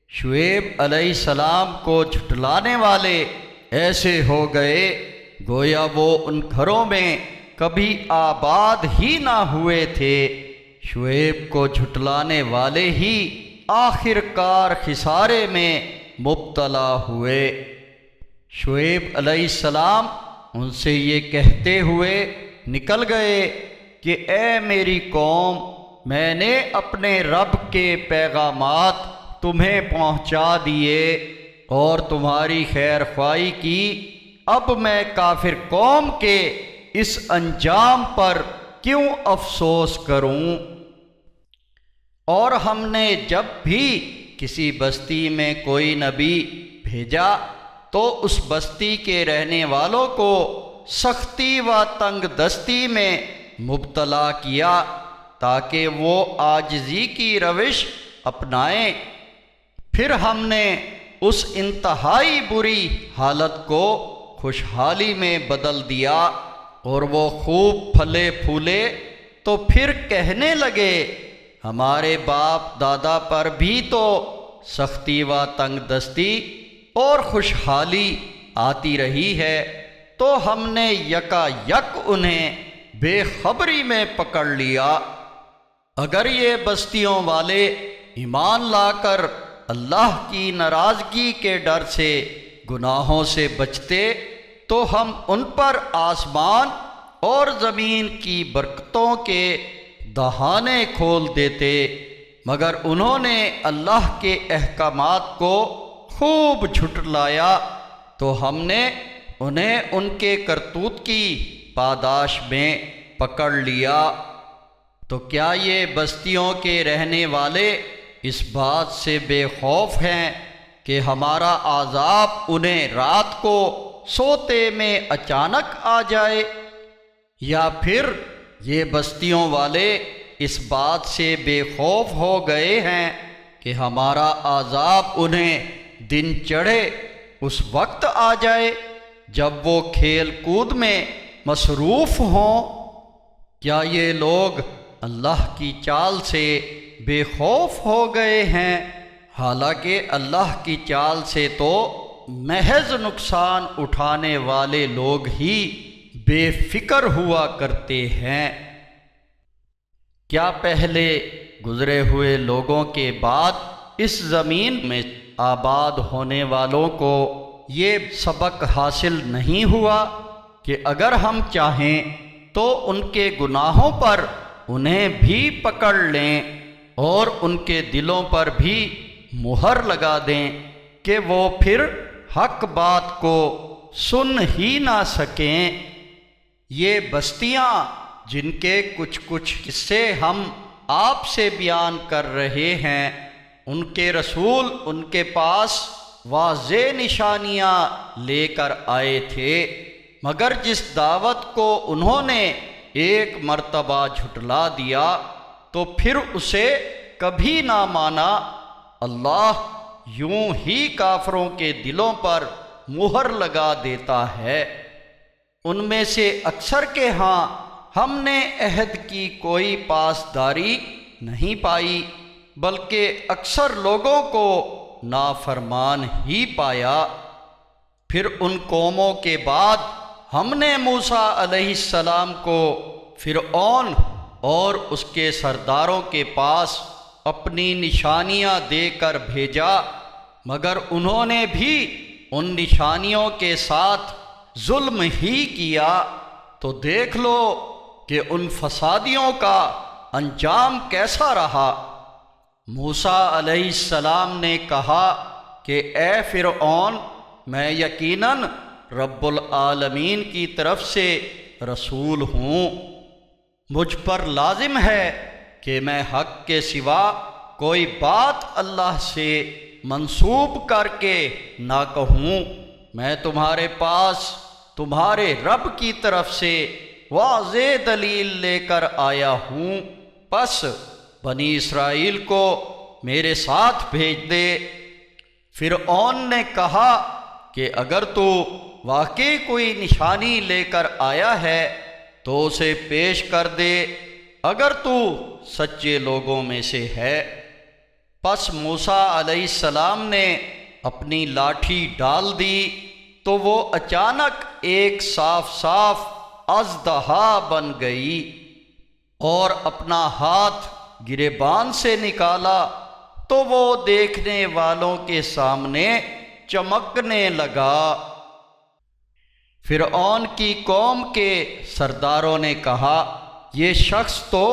شعیب علیہ السلام کو جھٹلانے والے ایسے ہو گئے گویا وہ ان گھروں میں کبھی آباد ہی نہ ہوئے تھے۔ شعیب کو جھٹلانے والے ہی آخر کار خسارے میں مبتلا ہوئے۔ شعیب علیہ السلام ان سے یہ کہتے ہوئے نکل گئے کہ اے میری قوم، میں نے اپنے رب کے پیغامات تمہیں پہنچا دیے اور تمہاری خیر خواہی کی، اب میں کافر قوم کے اس انجام پر کیوں افسوس کروں؟ اور ہم نے جب بھی کسی بستی میں کوئی نبی بھیجا تو اس بستی کے رہنے والوں کو سختی و تنگ دستی میں مبتلا کیا تاکہ وہ عاجزی کی روش اپنائیں۔ پھر ہم نے اس انتہائی بری حالت کو خوشحالی میں بدل دیا اور وہ خوب پھلے پھولے، تو پھر کہنے لگے ہمارے باپ دادا پر بھی تو سختی و تنگ دستی اور خوشحالی آتی رہی ہے، تو ہم نے یکا یک انہیں بے خبری میں پکڑ لیا۔ اگر یہ بستیوں والے ایمان لا کر اللہ کی ناراضگی کے ڈر سے گناہوں سے بچتے تو ہم ان پر آسمان اور زمین کی برکتوں کے دہانے کھول دیتے، مگر انہوں نے اللہ کے احکامات کو خوب جھٹلایا، تو ہم نے انہیں ان کے کرتوت کی پاداش میں پکڑ لیا۔ تو کیا یہ بستیوں کے رہنے والے اس بات سے بے خوف ہیں کہ ہمارا عذاب انہیں رات کو سوتے میں اچانک آ جائے؟ یا پھر یہ بستیوں والے اس بات سے بے خوف ہو گئے ہیں کہ ہمارا عذاب انہیں دن چڑھے اس وقت آ جائے جب وہ کھیل کود میں مصروف ہوں؟ کیا یہ لوگ اللہ کی چال سے بے خوف ہو گئے ہیں؟ حالانکہ اللہ کی چال سے تو محض نقصان اٹھانے والے لوگ ہی بے فکر ہوا کرتے ہیں۔ کیا پہلے گزرے ہوئے لوگوں کے بعد اس زمین میں آباد ہونے والوں کو یہ سبق حاصل نہیں ہوا کہ اگر ہم چاہیں تو ان کے گناہوں پر انہیں بھی پکڑ لیں اور ان کے دلوں پر بھی مہر لگا دیں کہ وہ پھر حق بات کو سن ہی نہ سکیں۔ یہ بستیاں جن کے کچھ قصے ہم آپ سے بیان کر رہے ہیں، ان کے رسول ان کے پاس واضح نشانیاں لے کر آئے تھے، مگر جس دعوت کو انہوں نے ایک مرتبہ جھٹلا دیا تو پھر اسے کبھی نہ مانا۔ اللہ یوں ہی کافروں کے دلوں پر مہر لگا دیتا ہے۔ ان میں سے اکثر کے ہاں ہم نے عہد کی کوئی پاسداری نہیں پائی، بلکہ اکثر لوگوں کو نافرمان ہی پایا۔ پھر ان قوموں کے بعد ہم نے موسیٰ علیہ السلام کو فرعون اور اس کے سرداروں کے پاس اپنی نشانیاں دے کر بھیجا، مگر انہوں نے بھی ان نشانیوں کے ساتھ ظلم ہی کیا۔ تو دیکھ لو کہ ان فسادیوں کا انجام کیسا رہا۔ موسیٰ علیہ السلام نے کہا کہ اے فرعون، میں یقیناً رب العالمین کی طرف سے رسول ہوں، مجھ پر لازم ہے کہ میں حق کے سوا کوئی بات اللہ سے منسوب کر کے نہ کہوں۔ میں تمہارے پاس تمہارے رب کی طرف سے واضح دلیل لے کر آیا ہوں، پس بنی اسرائیل کو میرے ساتھ بھیج دے۔ فرعون نے کہا کہ اگر تو واقعی کوئی نشانی لے کر آیا ہے تو اسے پیش کر دے، اگر تو سچے لوگوں میں سے ہے۔ پس موسیٰ علیہ السلام نے اپنی لاٹھی ڈال دی تو وہ اچانک ایک صاف اژدہا بن گئی، اور اپنا ہاتھ گریبان سے نکالا تو وہ دیکھنے والوں کے سامنے چمکنے لگا۔ فرعون کی قوم کے سرداروں نے کہا، یہ شخص تو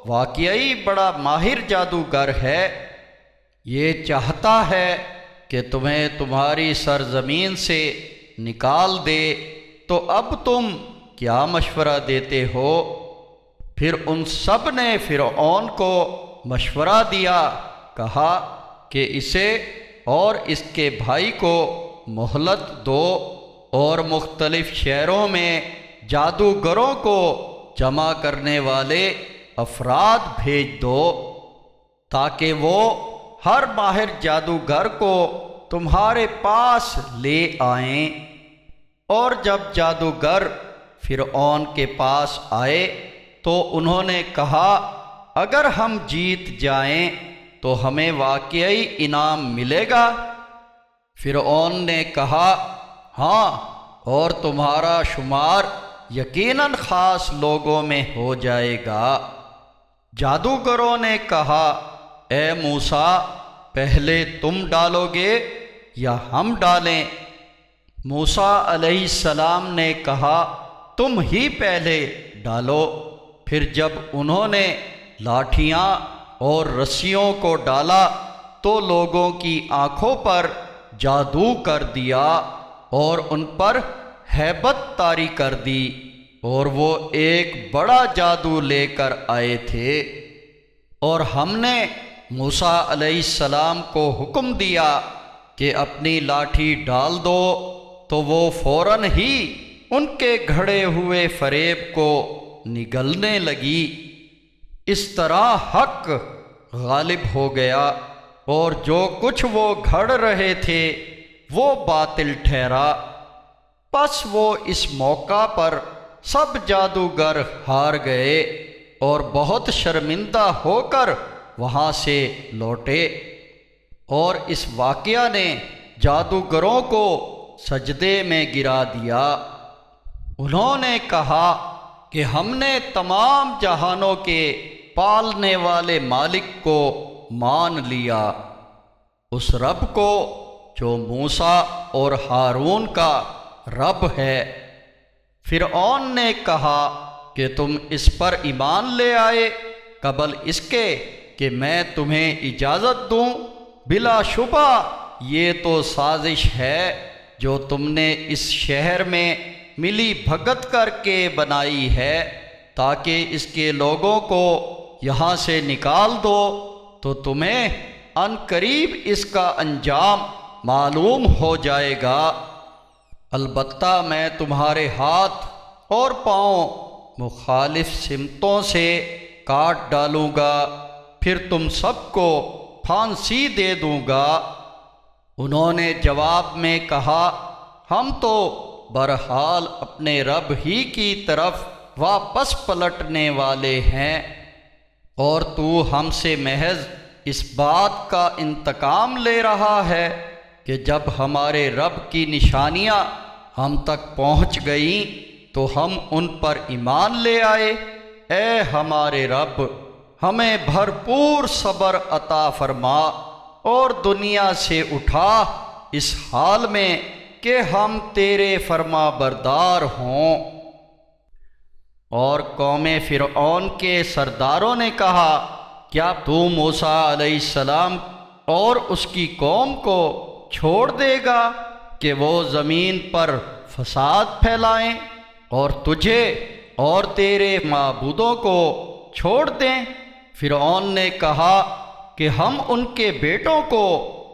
واقعی بڑا ماہر جادوگر ہے، یہ چاہتا ہے کہ تمہیں تمہاری سرزمین سے نکال دے، تو اب تم کیا مشورہ دیتے ہو؟ پھر ان سب نے فرعون کو مشورہ دیا، کہا کہ اسے اور اس کے بھائی کو مہلت دو اور مختلف شہروں میں جادوگروں کو جمع کرنے والے افراد بھیج دو، تاکہ وہ ہر ماہر جادوگر کو تمہارے پاس لے آئیں۔ اور جب جادوگر فرعون کے پاس آئے تو انہوں نے کہا، اگر ہم جیت جائیں تو ہمیں واقعی انعام ملے گا؟ فرعون نے کہا، ہاں، اور تمہارا شمار یقیناً خاص لوگوں میں ہو جائے گا۔ جادوگروں نے کہا، اے موسیٰ، پہلے تم ڈالو گے یا ہم ڈالیں؟ موسیٰ علیہ السلام نے کہا، تم ہی پہلے ڈالو۔ پھر جب انہوں نے لاٹھیاں اور رسیوں کو ڈالا تو لوگوں کی آنکھوں پر جادو کر دیا اور ان پر ہیبت طاری کر دی، اور وہ ایک بڑا جادو لے کر آئے تھے۔ اور ہم نے موسیٰ علیہ السلام کو حکم دیا کہ اپنی لاٹھی ڈال دو، تو وہ فوراً ہی ان کے گھڑے ہوئے فریب کو نگلنے لگی۔ اس طرح حق غالب ہو گیا، اور جو کچھ وہ گھڑ رہے تھے وہ باطل ٹھہرا۔ پس وہ اس موقع پر سب جادوگر ہار گئے اور بہت شرمندہ ہو کر وہاں سے لوٹے، اور اس واقعہ نے جادوگروں کو سجدے میں گرا دیا۔ انہوں نے کہا کہ ہم نے تمام جہانوں کے پالنے والے مالک کو مان لیا، اس رب کو جو موسیٰ اور ہارون کا رب ہے۔ فرعون نے کہا کہ تم اس پر ایمان لے آئے قبل اس کے کہ میں تمہیں اجازت دوں؟ بلا شبہ یہ تو سازش ہے جو تم نے اس شہر میں ملی بھگت کر کے بنائی ہے تاکہ اس کے لوگوں کو یہاں سے نکال دو، تو تمہیں ان قریب اس کا انجام معلوم ہو جائے گا۔ البتہ میں تمہارے ہاتھ اور پاؤں مخالف سمتوں سے کاٹ ڈالوں گا، پھر تم سب کو پھانسی دے دوں گا۔ انہوں نے جواب میں کہا، ہم تو بہرحال اپنے رب ہی کی طرف واپس پلٹنے والے ہیں، اور تو ہم سے محض اس بات کا انتقام لے رہا ہے کہ جب ہمارے رب کی نشانیاں ہم تک پہنچ گئیں تو ہم ان پر ایمان لے آئے۔ اے ہمارے رب، ہمیں بھرپور صبر عطا فرما اور دنیا سے اٹھا اس حال میں کہ ہم تیرے فرما بردار ہوں۔ اور قوم فرعون کے سرداروں نے کہا، کیا تو موسیٰ علیہ السلام اور اس کی قوم کو چھوڑ دے گا کہ وہ زمین پر فساد پھیلائیں اور تجھے اور تیرے معبودوں کو چھوڑ دیں؟ فرعون نے کہا کہ ہم ان کے بیٹوں کو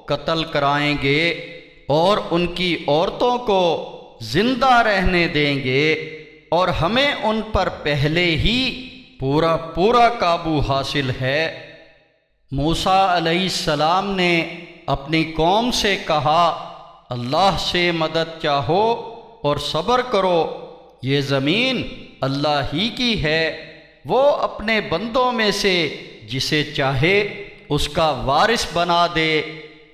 قتل کرائیں گے اور ان کی عورتوں کو زندہ رہنے دیں گے، اور ہمیں ان پر پہلے ہی پورا قابو حاصل ہے۔ موسیٰ علیہ السلام نے اپنی قوم سے کہا، اللہ سے مدد چاہو اور صبر کرو، یہ زمین اللہ ہی کی ہے، وہ اپنے بندوں میں سے جسے چاہے اس کا وارث بنا دے،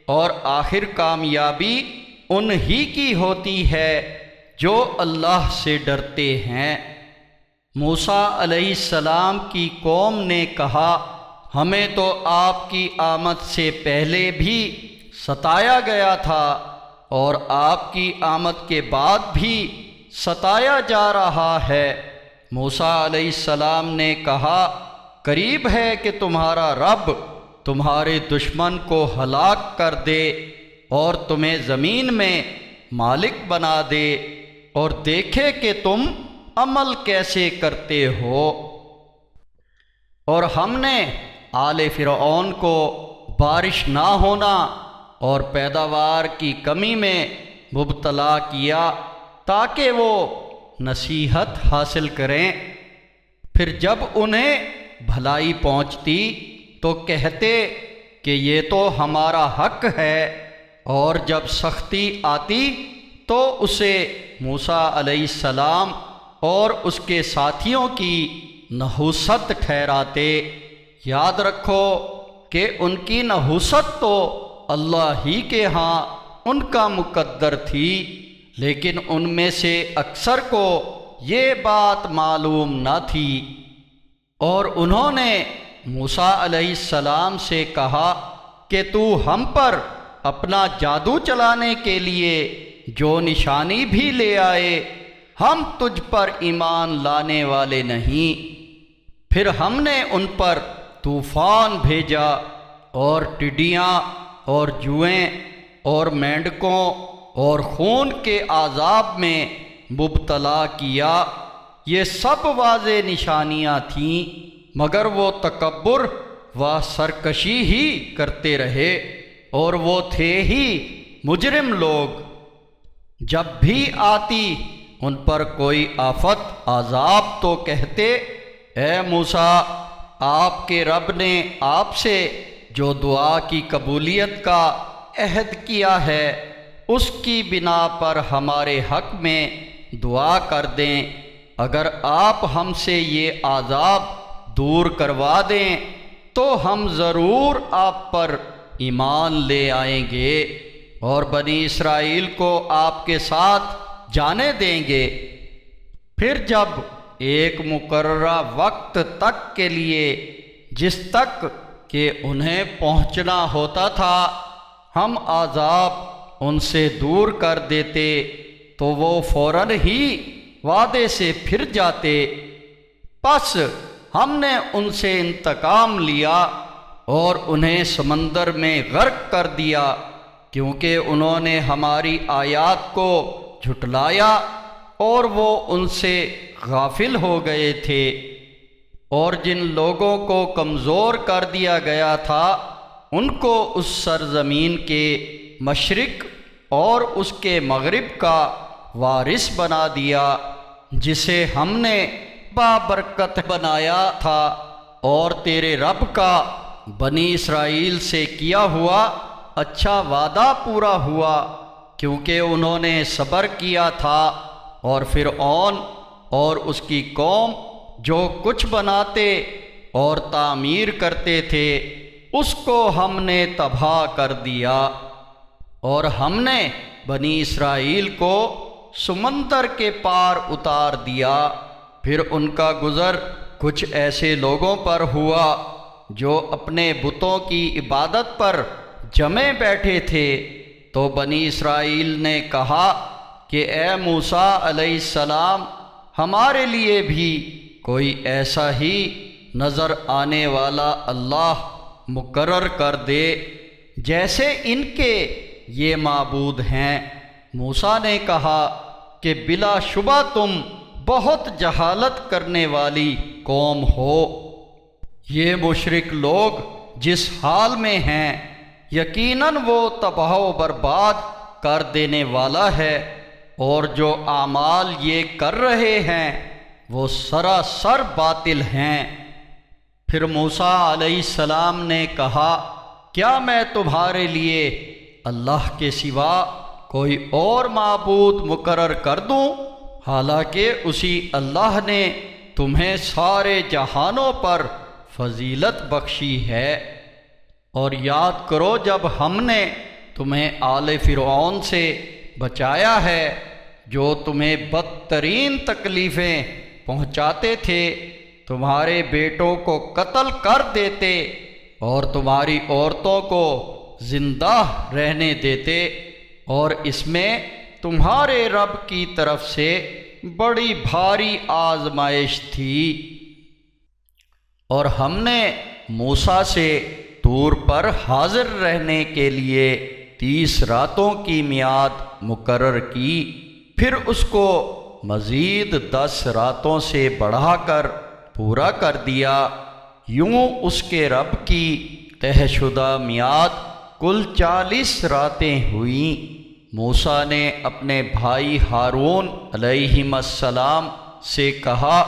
اور آخر کامیابی ان ہی کی ہوتی ہے جو اللہ سے ڈرتے ہیں۔ موسیٰ علیہ السلام کی قوم نے کہا، ہمیں تو آپ کی آمد سے پہلے بھی ستایا گیا تھا اور آپ کی آمد کے بعد بھی ستایا جا رہا ہے۔ موسیٰ علیہ السلام نے کہا، قریب ہے کہ تمہارا رب تمہارے دشمن کو ہلاک کر دے اور تمہیں زمین میں مالک بنا دے، اور دیکھے کہ تم عمل کیسے کرتے ہو۔ اور ہم نے آل فرعون کو بارش نہ ہونا اور پیداوار کی کمی میں مبتلا کیا تاکہ وہ نصیحت حاصل کریں، پھر جب انہیں بھلائی پہنچتی تو کہتے کہ یہ تو ہمارا حق ہے، اور جب سختی آتی تو اسے موسیٰ علیہ السلام اور اس کے ساتھیوں کی نحوست ٹھہراتے۔ یاد رکھو کہ ان کی نحوست تو اللہ ہی کے ہاں ان کا مقدر تھی، لیکن ان میں سے اکثر کو یہ بات معلوم نہ تھی۔ اور انہوں نے موسیٰ علیہ السلام سے کہا کہ تو ہم پر اپنا جادو چلانے کے لیے جو نشانی بھی لے آئے، ہم تجھ پر ایمان لانے والے نہیں۔ پھر ہم نے ان پر طوفان بھیجا اور ٹڈیاں اور جوئیں اور مینڈکوں اور خون کے عذاب میں مبتلا کیا۔ یہ سب واضح نشانیاں تھیں، مگر وہ تکبر و سرکشی ہی کرتے رہے، اور وہ تھے ہی مجرم لوگ۔ جب بھی آتی ان پر کوئی آفت عذاب تو کہتے، اے موسیٰ، آپ کے رب نے آپ سے جو دعا کی قبولیت کا عہد کیا ہے اس کی بنا پر ہمارے حق میں دعا کر دیں، اگر آپ ہم سے یہ عذاب دور کروا دیں تو ہم ضرور آپ پر ایمان لے آئیں گے اور بنی اسرائیل کو آپ کے ساتھ جانے دیں گے۔ پھر جب ایک مقررہ وقت تک کے لیے جس تک کہ انہیں پہنچنا ہوتا تھا ہم عذاب ان سے دور کر دیتے تو وہ فوراً ہی وعدے سے پھر جاتے۔ پس ہم نے ان سے انتقام لیا اور انہیں سمندر میں غرق کر دیا، کیونکہ انہوں نے ہماری آیات کو جھٹلایا اور وہ ان سے غافل ہو گئے تھے۔ اور جن لوگوں کو کمزور کر دیا گیا تھا ان کو اس سرزمین کے مشرق اور اس کے مغرب کا وارث بنا دیا جسے ہم نے بابرکت بنایا تھا، اور تیرے رب کا بنی اسرائیل سے کیا ہوا اچھا وعدہ پورا ہوا، کیونکہ انہوں نے صبر کیا تھا۔ اور فرعون اور اس کی قوم جو کچھ بناتے اور تعمیر کرتے تھے اس کو ہم نے تباہ کر دیا، اور ہم نے بنی اسرائیل کو سمندر کے پار اتار دیا۔ پھر ان کا گزر کچھ ایسے لوگوں پر ہوا جو اپنے بتوں کی عبادت پر جمے بیٹھے تھے، تو بنی اسرائیل نے کہا کہ اے موسیٰ علیہ السلام، ہمارے لیے بھی کوئی ایسا ہی نظر آنے والا اللہ مقرر کر دے جیسے ان کے یہ معبود ہیں۔ موسیٰ نے کہا کہ بلا شبہ تم بہت جہالت کرنے والی قوم ہو۔ یہ مشرک لوگ جس حال میں ہیں یقیناً وہ تباہ و برباد کر دینے والا ہے، اور جو اعمال یہ کر رہے ہیں وہ سراسر باطل ہیں۔ پھر موسیٰ علیہ السلام نے کہا کیا میں تمہارے لیے اللہ کے سوا کوئی اور معبود مقرر کر دوں، حالانکہ اسی اللہ نے تمہیں سارے جہانوں پر فضیلت بخشی ہے۔ اور یاد کرو جب ہم نے تمہیں آل فرعون سے بچایا ہے جو تمہیں بدترین تکلیفیں پہنچاتے تھے، تمہارے بیٹوں کو قتل کر دیتے اور تمہاری عورتوں کو زندہ رہنے دیتے، اور اس میں تمہارے رب کی طرف سے بڑی بھاری آزمائش تھی۔ اور ہم نے موسیٰ سے طور پر حاضر رہنے کے لیے 30 راتوں کی میعاد مقرر کی، پھر اس کو مزید 10 راتوں سے بڑھا کر پورا کر دیا۔ یوں اس کے رب کی طے شدہ میعاد کل 40 راتیں ہوئیں۔ موسیٰ نے اپنے بھائی ہارون علیہ السلام سے کہا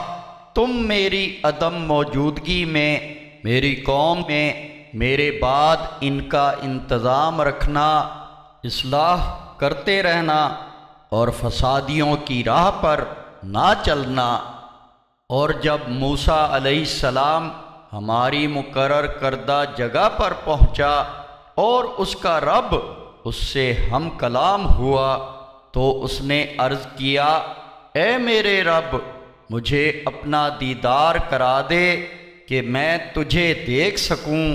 تم میری عدم موجودگی میں میری قوم میں میرے بعد ان کا انتظام رکھنا، اصلاح کرتے رہنا اور فسادیوں کی راہ پر نہ چلنا۔ اور جب موسیٰ علیہ السلام ہماری مقرر کردہ جگہ پر پہنچا اور اس کا رب اس سے ہم کلام ہوا تو اس نے عرض کیا اے میرے رب، مجھے اپنا دیدار کرا دے کہ میں تجھے دیکھ سکوں۔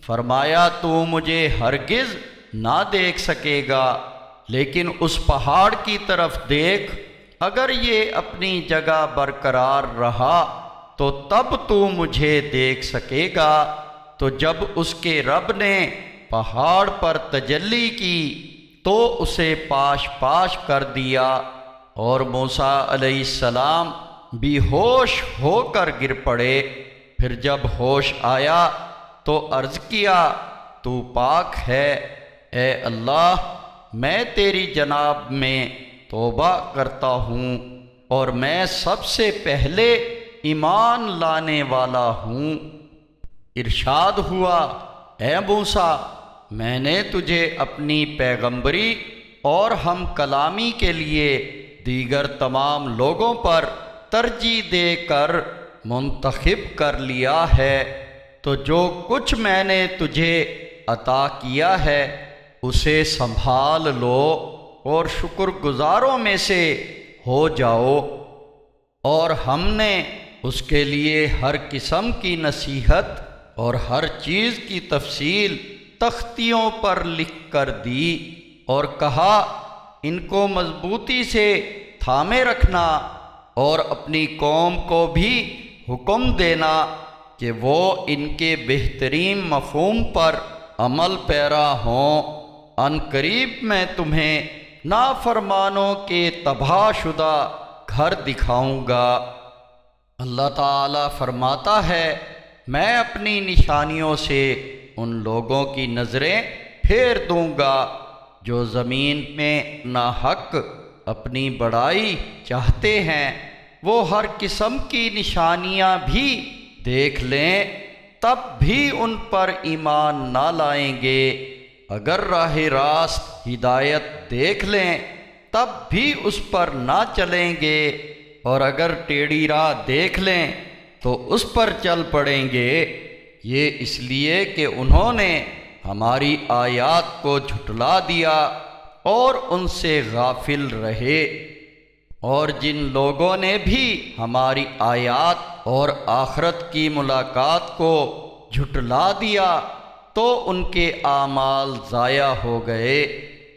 فرمایا تو مجھے ہرگز نہ دیکھ سکے گا، لیکن اس پہاڑ کی طرف دیکھ، اگر یہ اپنی جگہ برقرار رہا تو تب تو مجھے دیکھ سکے گا۔ تو جب اس کے رب نے پہاڑ پر تجلی کی تو اسے پاش پاش کر دیا، اور موسیٰ علیہ السلام بے ہوش ہو کر گر پڑے۔ پھر جب ہوش آیا تو عرض کیا تو پاک ہے، اے اللہ میں تیری جناب میں توبہ کرتا ہوں اور میں سب سے پہلے ایمان لانے والا ہوں۔ ارشاد ہوا اے موسیٰ، میں نے تجھے اپنی پیغمبری اور ہم کلامی کے لیے دیگر تمام لوگوں پر ترجیح دے کر منتخب کر لیا ہے، تو جو کچھ میں نے تجھے عطا کیا ہے اسے سنبھال لو اور شکر گزاروں میں سے ہو جاؤ۔ اور ہم نے اس کے لیے ہر قسم کی نصیحت اور ہر چیز کی تفصیل تختیوں پر لکھ کر دی، اور کہا ان کو مضبوطی سے تھامے رکھنا اور اپنی قوم کو بھی حکم دینا کہ وہ ان کے بہترین مفہوم پر عمل پیرا ہوں۔ ان قریب میں تمہیں نافرمانوں کے تباہ شدہ گھر دکھاؤں گا۔ اللہ تعالیٰ فرماتا ہے، میں اپنی نشانیوں سے ان لوگوں کی نظریں پھیر دوں گا جو زمین میں ناحق اپنی بڑائی چاہتے ہیں، وہ ہر قسم کی نشانیاں بھی دیکھ لیں تب بھی ان پر ایمان نہ لائیں گے، اگر راہ راست ہدایت دیکھ لیں تب بھی اس پر نہ چلیں گے، اور اگر ٹیڑھی راہ دیکھ لیں تو اس پر چل پڑیں گے۔ یہ اس لیے کہ انہوں نے ہماری آیات کو جھٹلا دیا اور ان سے غافل رہے۔ اور جن لوگوں نے بھی ہماری آیات اور آخرت کی ملاقات کو جھٹلا دیا تو ان کے اعمال ضائع ہو گئے،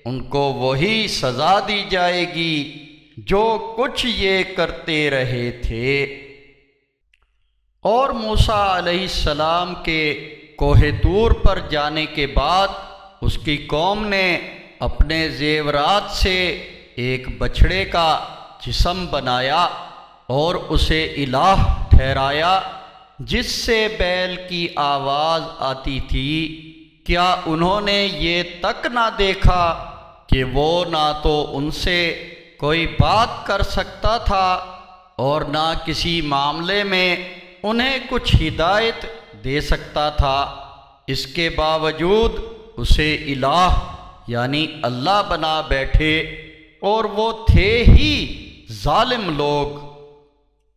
ان کو وہی سزا دی جائے گی جو کچھ یہ کرتے رہے تھے۔ اور موسیٰ علیہ السلام کے کوہ طور پر جانے کے بعد اس کی قوم نے اپنے زیورات سے ایک بچھڑے کا جسم بنایا اور اسے الہ ٹھہرایا جس سے بیل کی آواز آتی تھی۔ کیا انہوں نے یہ تک نہ دیکھا کہ وہ نہ تو ان سے کوئی بات کر سکتا تھا اور نہ کسی معاملے میں انہیں کچھ ہدایت دے سکتا تھا؟ اس کے باوجود اسے الہ یعنی اللہ بنا بیٹھے، اور وہ تھے ہی ظالم لوگ۔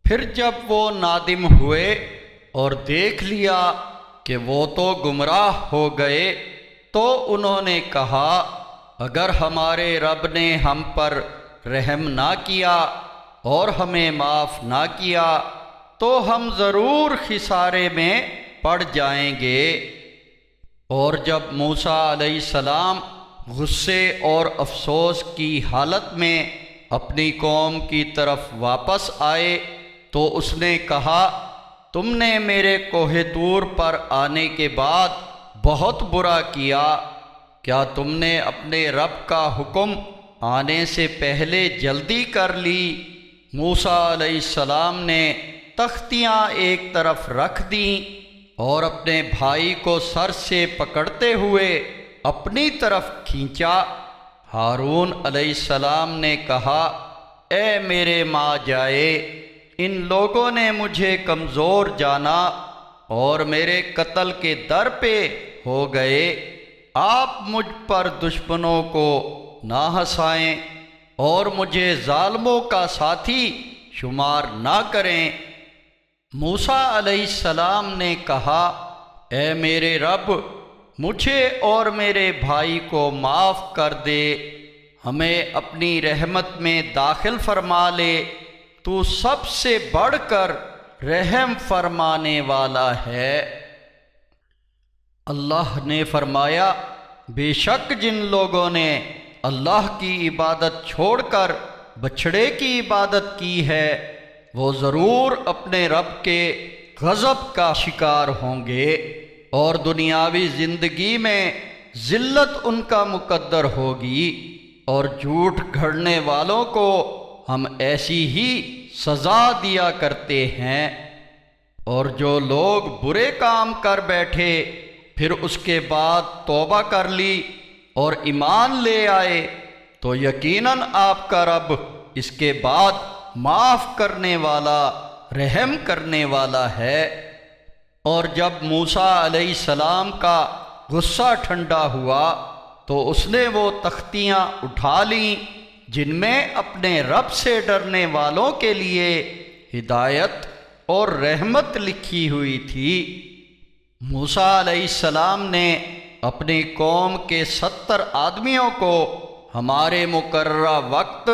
پھر جب وہ نادم ہوئے اور دیکھ لیا کہ وہ تو گمراہ ہو گئے تو انہوں نے کہا، اگر ہمارے رب نے ہم پر رحم نہ کیا اور ہمیں معاف نہ کیا تو ہم ضرور خسارے میں پڑ جائیں گے۔ اور جب موسیٰ علیہ السلام غصے اور افسوس کی حالت میں اپنی قوم کی طرف واپس آئے تو اس نے کہا، تم نے میرے کوہ طور پر آنے کے بعد بہت برا کیا۔ کیا تم نے اپنے رب کا حکم آنے سے پہلے جلدی کر لی؟ موسیٰ علیہ السلام نے تختیاں ایک طرف رکھ دیں اور اپنے بھائی کو سر سے پکڑتے ہوئے اپنی طرف کھینچا۔ ہارون علیہ السلام نے کہا، اے میرے ماں جائے، ان لوگوں نے مجھے کمزور جانا اور میرے قتل کے در پہ ہو گئے۔ آپ مجھ پر دشمنوں کو نہ ہنسائیں اور مجھے ظالموں کا ساتھی شمار نہ کریں۔ موسیٰ علیہ السلام نے کہا، اے میرے رب، مجھے اور میرے بھائی کو معاف کر دے، ہمیں اپنی رحمت میں داخل فرما لے، تو سب سے بڑھ کر رحم فرمانے والا ہے۔ اللہ نے فرمایا، بے شک جن لوگوں نے اللہ کی عبادت چھوڑ کر بچھڑے کی عبادت کی ہے وہ ضرور اپنے رب کے غضب کا شکار ہوں گے، اور دنیاوی زندگی میں ذلت ان کا مقدر ہوگی، اور جھوٹ گھڑنے والوں کو ہم ایسی ہی سزا دیا کرتے ہیں۔ اور جو لوگ برے کام کر بیٹھے پھر اس کے بعد توبہ کر لی اور ایمان لے آئے تو یقیناً آپ کا رب اس کے بعد معاف کرنے والا، رحم کرنے والا ہے۔ اور جب موسیٰ علیہ السلام کا غصہ ٹھنڈا ہوا تو اس نے وہ تختیاں اٹھا لیں جن میں اپنے رب سے ڈرنے والوں کے لیے ہدایت اور رحمت لکھی ہوئی تھی۔ موسیٰ علیہ السلام نے اپنی قوم کے 70 آدمیوں کو ہمارے مقررہ وقت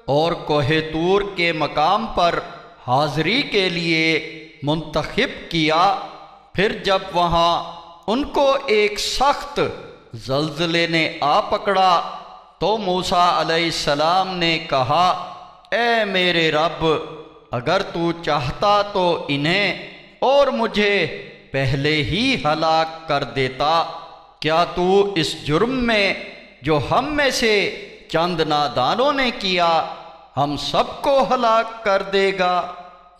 اور کوہ طور کے مقام پر حاضری کے لیے منتخب کیا، پھر جب وہاں ان کو ایک سخت زلزلے نے آ پکڑا تو موسیٰ علیہ السلام نے کہا، اے میرے رب، اگر تو چاہتا تو انہیں اور مجھے پہلے ہی ہلاک کر دیتا۔ کیا تو اس جرم میں جو ہم میں سے چند نادانوں نے کیا ہم سب کو ہلاک کر دے گا؟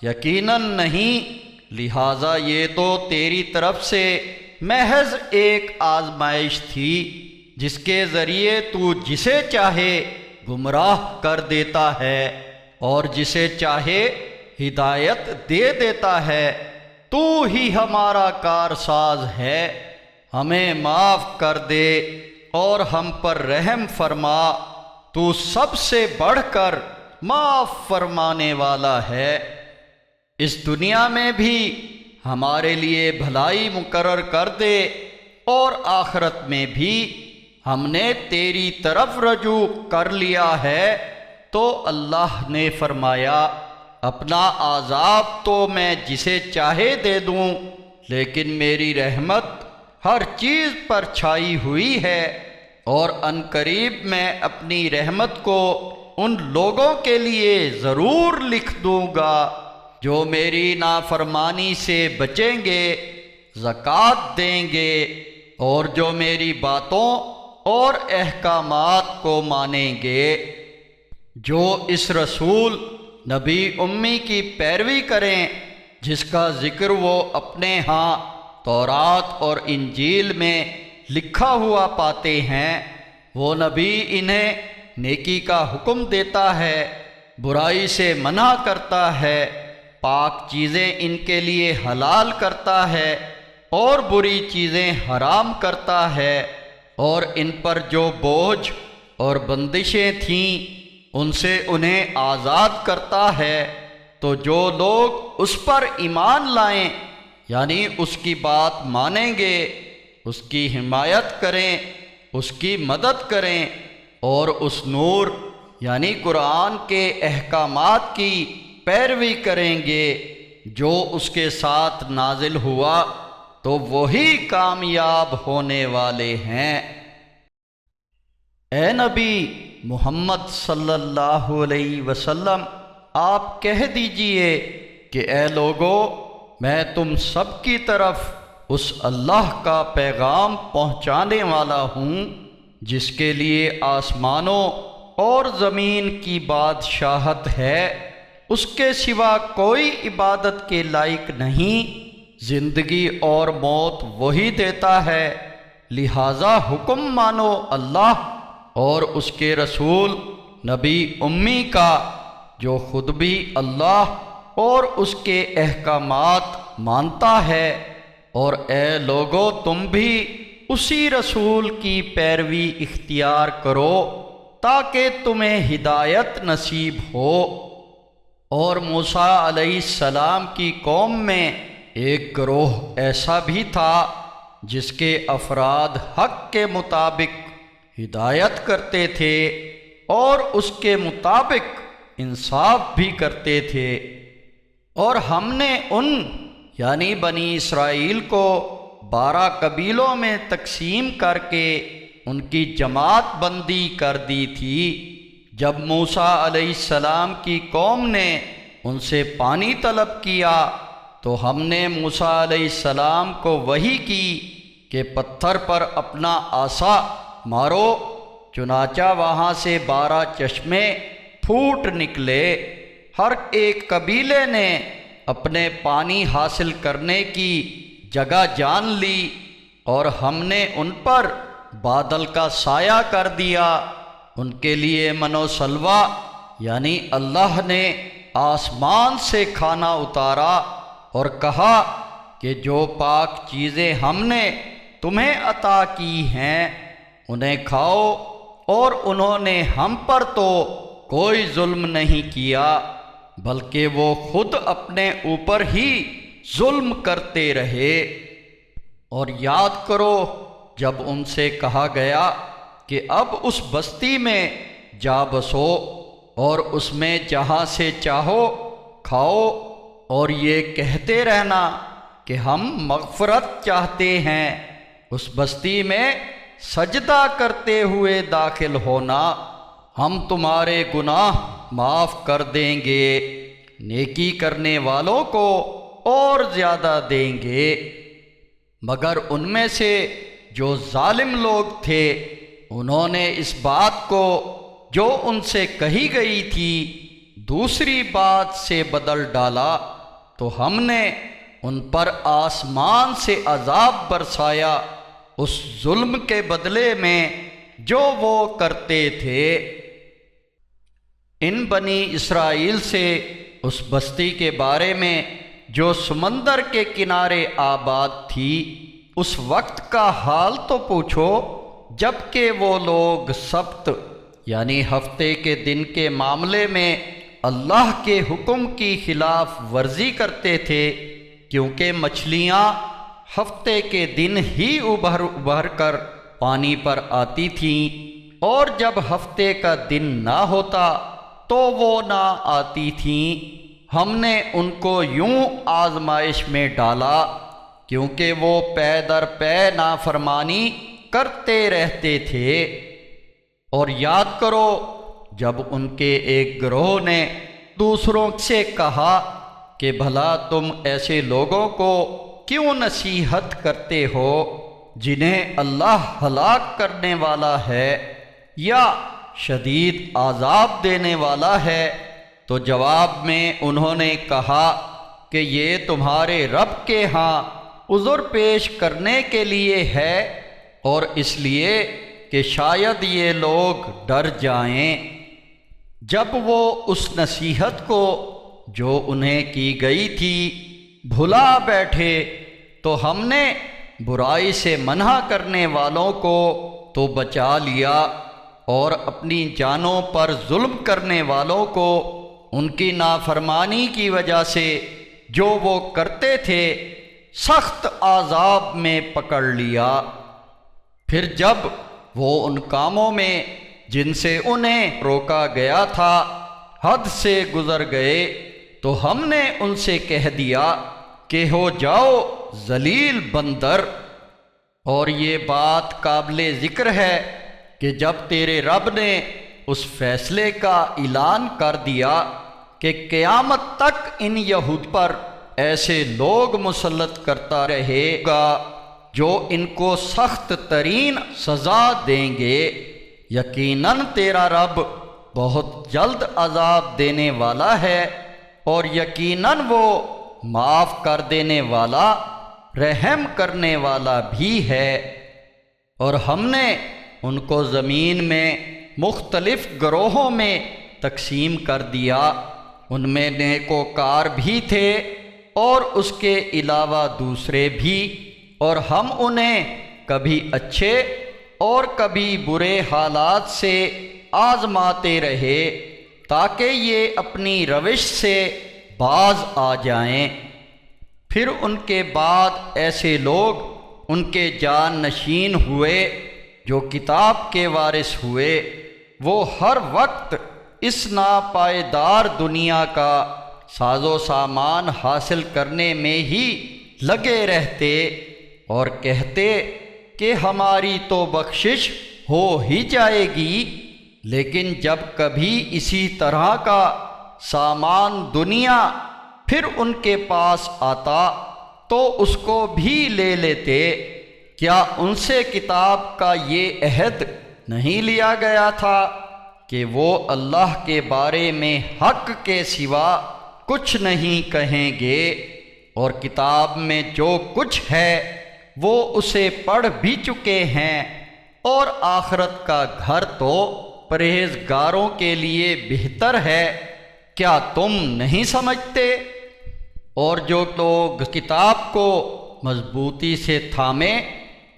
یقیناً نہیں، لہٰذا یہ تو تیری طرف سے محض ایک آزمائش تھی جس کے ذریعے تو جسے چاہے گمراہ کر دیتا ہے اور جسے چاہے ہدایت دے دیتا ہے۔ تو ہی ہمارا کارساز ہے، ہمیں معاف کر دے اور ہم پر رحم فرما، تو سب سے بڑھ کر معاف فرمانے والا ہے۔ اس دنیا میں بھی ہمارے لیے بھلائی مقرر کر دے اور آخرت میں بھی ہم نے تیری طرف رجوع کر لیا ہے۔ تو اللہ نے فرمایا، اپنا عذاب تو میں جسے چاہے دے دوں، لیکن میری رحمت ہر چیز پر چھائی ہوئی ہے، اور عنقریب میں اپنی رحمت کو ان لوگوں کے لیے ضرور لکھ دوں گا جو میری نافرمانی سے بچیں گے، زکوٰۃ دیں گے، اور جو میری باتوں اور احکامات کو مانیں گے۔ جو اس رسول نبی امی کی پیروی کریں جس کا ذکر وہ اپنے ہاں تورات اور انجیل میں لکھا ہوا پاتے ہیں، وہ نبی انہیں نیکی کا حکم دیتا ہے، برائی سے منع کرتا ہے، پاک چیزیں ان کے لیے حلال کرتا ہے اور بری چیزیں حرام کرتا ہے، اور ان پر جو بوجھ اور بندشیں تھیں ان سے انہیں آزاد کرتا ہے۔ تو جو لوگ اس پر ایمان لائیں، یعنی اس کی بات مانیں گے، اس کی حمایت کریں، اس کی مدد کریں، اور اس نور یعنی قرآن کے احکامات کی پیروی کریں گے جو اس کے ساتھ نازل ہوا، تو وہی کامیاب ہونے والے ہیں۔ اے نبی محمد صلی اللہ علیہ وسلم، آپ کہہ دیجئے کہ اے لوگو، میں تم سب کی طرف اس اللہ کا پیغام پہنچانے والا ہوں جس کے لیے آسمانوں اور زمین کی بادشاہت ہے، اس کے سوا کوئی عبادت کے لائق نہیں۔ زندگی اور موت وہی دیتا ہے، لہٰذا حکم مانو اللہ اور اس کے رسول نبی امی کا، جو خود بھی اللہ اور اس کے احکامات مانتا ہے، اور اے لوگو تم بھی اسی رسول کی پیروی اختیار کرو تاکہ تمہیں ہدایت نصیب ہو۔ اور موسیٰ علیہ السلام کی قوم میں ایک گروہ ایسا بھی تھا جس کے افراد حق کے مطابق ہدایت کرتے تھے اور اس کے مطابق انصاف بھی کرتے تھے، اور ہم نے ان یعنی بنی اسرائیل کو 12 قبیلوں میں تقسیم کر کے ان کی جماعت بندی کر دی تھی۔ جب موسیٰ علیہ السلام کی قوم نے ان سے پانی طلب کیا تو ہم نے موسیٰ علیہ السلام کو وحی کی کہ پتھر پر اپنا عصا مارو، چنانچہ وہاں سے 12 چشمے پھوٹ نکلے۔ ہر ایک قبیلے نے اپنے پانی حاصل کرنے کی جگہ جان لی، اور ہم نے ان پر بادل کا سایہ کر دیا، ان کے لیے من و سلویٰ یعنی اللہ نے آسمان سے کھانا اتارا اور کہا کہ جو پاک چیزیں ہم نے تمہیں عطا کی ہیں انہیں کھاؤ، اور انہوں نے ہم پر تو کوئی ظلم نہیں کیا بلکہ وہ خود اپنے اوپر ہی ظلم کرتے رہے۔ اور یاد کرو جب ان سے کہا گیا کہ اب اس بستی میں جا بسو اور اس میں جہاں سے چاہو کھاؤ، اور یہ کہتے رہنا کہ ہم مغفرت چاہتے ہیں، اس بستی میں سجدہ کرتے ہوئے داخل ہونا، ہم تمہارے گناہ معاف کر دیں گے، نیکی کرنے والوں کو اور زیادہ دیں گے۔ مگر ان میں سے جو ظالم لوگ تھے، انہوں نے اس بات کو جو ان سے کہی گئی تھی دوسری بات سے بدل ڈالا، تو ہم نے ان پر آسمان سے عذاب برسایا اس ظلم کے بدلے میں جو وہ کرتے تھے۔ ان بنی اسرائیل سے اس بستی کے بارے میں جو سمندر کے کنارے آباد تھی، اس وقت کا حال تو پوچھو جب کہ وہ لوگ سبت یعنی ہفتے کے دن کے معاملے میں اللہ کے حکم کی خلاف ورزی کرتے تھے، کیونکہ مچھلیاں ہفتے کے دن ہی ابھر کر پانی پر آتی تھیں، اور جب ہفتے کا دن نہ ہوتا تو وہ نہ آتی تھیں۔ ہم نے ان کو یوں آزمائش میں ڈالا کیونکہ وہ پے در پے نافرمانی کرتے رہتے تھے۔ اور یاد کرو جب ان کے ایک گروہ نے دوسروں سے کہا کہ بھلا تم ایسے لوگوں کو کیوں نصیحت کرتے ہو جنہیں اللہ ہلاک کرنے والا ہے یا شدید عذاب دینے والا ہے، تو جواب میں انہوں نے کہا کہ یہ تمہارے رب کے ہاں عذر پیش کرنے کے لیے ہے، اور اس لیے کہ شاید یہ لوگ ڈر جائیں۔ جب وہ اس نصیحت کو جو انہیں کی گئی تھی بھلا بیٹھے، تو ہم نے برائی سے منع کرنے والوں کو تو بچا لیا، اور اپنی جانوں پر ظلم کرنے والوں کو ان کی نافرمانی کی وجہ سے جو وہ کرتے تھے سخت عذاب میں پکڑ لیا۔ پھر جب وہ ان کاموں میں جن سے انہیں روکا گیا تھا حد سے گزر گئے، تو ہم نے ان سے کہہ دیا کہ ہو جاؤ ذلیل بندر۔ اور یہ بات قابل ذکر ہے کہ جب تیرے رب نے اس فیصلے کا اعلان کر دیا کہ قیامت تک ان یہود پر ایسے لوگ مسلط کرتا رہے گا جو ان کو سخت ترین سزا دیں گے، یقیناً تیرا رب بہت جلد عذاب دینے والا ہے، اور یقیناً وہ معاف کر دینے والا رحم کرنے والا بھی ہے۔ اور ہم نے ان کو زمین میں مختلف گروہوں میں تقسیم کر دیا، ان میں نیکوکار بھی تھے اور اس کے علاوہ دوسرے بھی، اور ہم انہیں کبھی اچھے اور کبھی برے حالات سے آزماتے رہے تاکہ یہ اپنی روش سے باز آ جائیں۔ پھر ان کے بعد ایسے لوگ ان کے جان نشین ہوئے جو کتاب کے وارث ہوئے، وہ ہر وقت اس ناپائیدار دنیا کا ساز و سامان حاصل کرنے میں ہی لگے رہتے اور کہتے کہ ہماری تو بخشش ہو ہی جائے گی، لیکن جب کبھی اسی طرح کا سامان دنیا پھر ان کے پاس آتا تو اس کو بھی لے لیتے۔ کیا ان سے کتاب کا یہ عہد نہیں لیا گیا تھا کہ وہ اللہ کے بارے میں حق کے سوا کچھ نہیں کہیں گے، اور کتاب میں جو کچھ ہے وہ اسے پڑھ بھی چکے ہیں، اور آخرت کا گھر تو پرہیزگاروں کے لیے بہتر ہے، کیا تم نہیں سمجھتے؟ اور جو لوگ کتاب کو مضبوطی سے تھامے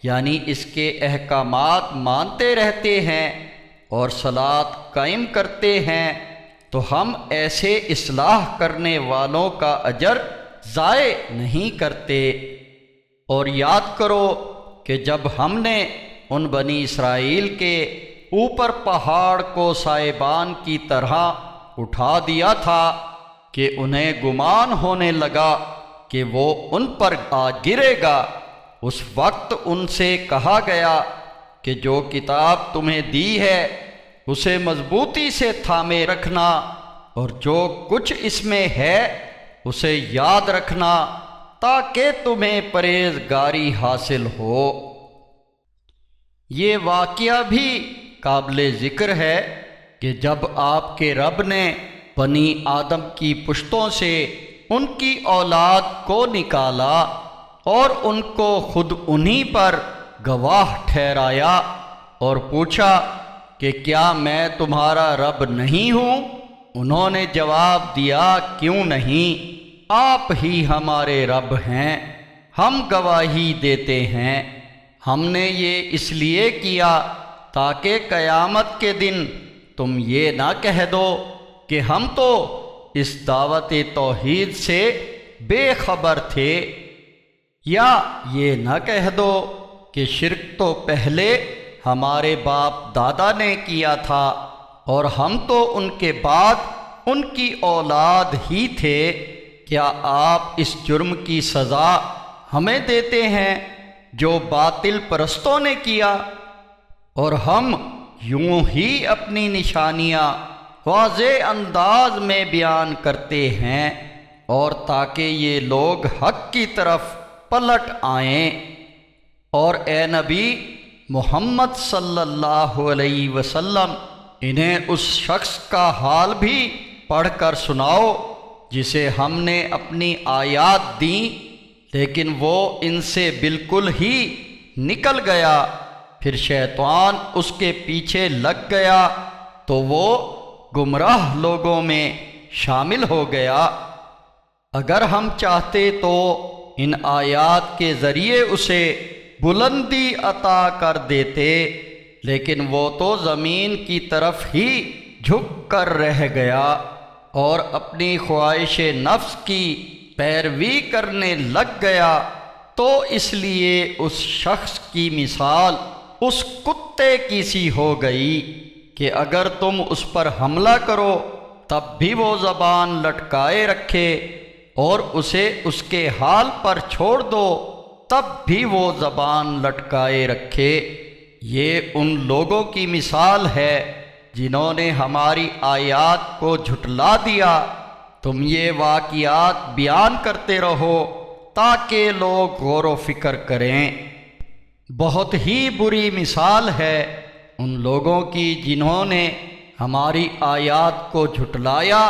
یعنی اس کے احکامات مانتے رہتے ہیں اور صلاۃ قائم کرتے ہیں، تو ہم ایسے اصلاح کرنے والوں کا اجر ضائع نہیں کرتے۔ اور یاد کرو کہ جب ہم نے ان بنی اسرائیل کے اوپر پہاڑ کو سائبان کی طرح اٹھا دیا تھا کہ انہیں گمان ہونے لگا کہ وہ ان پر آ گرے گا، اس وقت ان سے کہا گیا کہ جو کتاب تمہیں دی ہے اسے مضبوطی سے تھامے رکھنا، اور جو کچھ اس میں ہے اسے یاد رکھنا تاکہ تمہیں پرہیزگاری حاصل ہو۔ یہ واقعہ بھی قابل ذکر ہے کہ جب آپ کے رب نے بنی آدم کی پشتوں سے ان کی اولاد کو نکالا اور ان کو خود انہی پر گواہ ٹھہرایا اور پوچھا کہ کیا میں تمہارا رب نہیں ہوں؟ انہوں نے جواب دیا، کیوں نہیں، آپ ہی ہمارے رب ہیں، ہم گواہی دیتے ہیں۔ ہم نے یہ اس لیے کیا تاکہ قیامت کے دن تم یہ نہ کہہ دو کہ ہم تو اس دعوت توحید سے بے خبر تھے، یا یہ نہ کہہ دو کہ شرک تو پہلے ہمارے باپ دادا نے کیا تھا اور ہم تو ان کے بعد ان کی اولاد ہی تھے، کیا آپ اس جرم کی سزا ہمیں دیتے ہیں جو باطل پرستوں نے کیا؟ اور ہم یوں ہی اپنی نشانیاں واضح انداز میں بیان کرتے ہیں، اور تاکہ یہ لوگ حق کی طرف پلٹ آئیں۔ اور اے نبی محمد صلی اللہ علیہ وسلم، انہیں اس شخص کا حال بھی پڑھ کر سناؤ جسے ہم نے اپنی آیات دیں لیکن وہ ان سے بالکل ہی نکل گیا، پھر شیطان اس کے پیچھے لگ گیا تو وہ گمراہ لوگوں میں شامل ہو گیا۔ اگر ہم چاہتے تو ان آیات کے ذریعے اسے بلندی عطا کر دیتے، لیکن وہ تو زمین کی طرف ہی جھک کر رہ گیا اور اپنی خواہش نفس کی پیروی کرنے لگ گیا، تو اس لیے اس شخص کی مثال اس کتے کی سی ہو گئی کہ اگر تم اس پر حملہ کرو تب بھی وہ زبان لٹکائے رکھے، اور اسے اس کے حال پر چھوڑ دو تب بھی وہ زبان لٹکائے رکھے۔ یہ ان لوگوں کی مثال ہے جنہوں نے ہماری آیات کو جھٹلا دیا۔ تم یہ واقعات بیان کرتے رہو تاکہ لوگ غور و فکر کریں۔ بہت ہی بری مثال ہے ان لوگوں کی جنہوں نے ہماری آیات کو جھٹلایا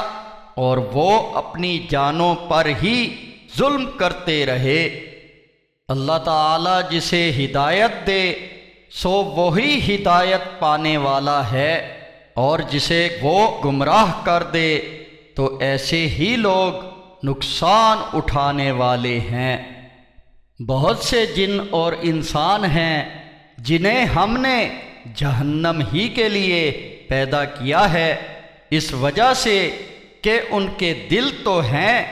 اور وہ اپنی جانوں پر ہی ظلم کرتے رہے۔ اللہ تعالیٰ جسے ہدایت دے سو وہی ہدایت پانے والا ہے، اور جسے وہ گمراہ کر دے تو ایسے ہی لوگ نقصان اٹھانے والے ہیں۔ بہت سے جن اور انسان ہیں جنہیں ہم نے جہنم ہی کے لیے پیدا کیا ہے، اس وجہ سے کہ ان کے دل تو ہیں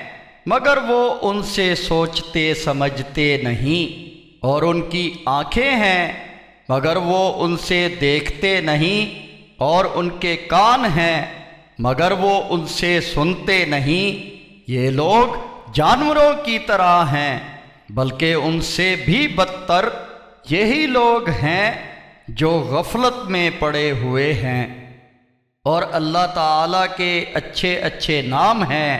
مگر وہ ان سے سوچتے سمجھتے نہیں، اور ان کی آنکھیں ہیں مگر وہ ان سے دیکھتے نہیں، اور ان کے کان ہیں مگر وہ ان سے سنتے نہیں۔ یہ لوگ جانوروں کی طرح ہیں، بلکہ ان سے بھی بدتر یہی لوگ ہیں جو غفلت میں پڑے ہوئے ہیں۔ اور اللہ تعالیٰ کے اچھے اچھے نام ہیں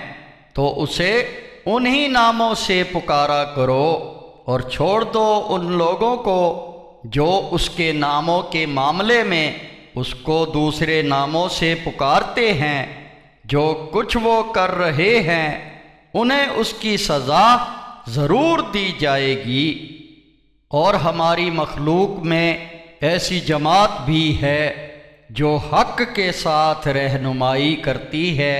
تو اسے انہی ناموں سے پکارا کرو، اور چھوڑ دو ان لوگوں کو جو اس کے ناموں کے معاملے میں اس کو دوسرے ناموں سے پکارتے ہیں۔ جو کچھ وہ کر رہے ہیں انہیں اس کی سزا ضرور دی جائے گی۔ اور ہماری مخلوق میں ایسی جماعت بھی ہے جو حق کے ساتھ رہنمائی کرتی ہے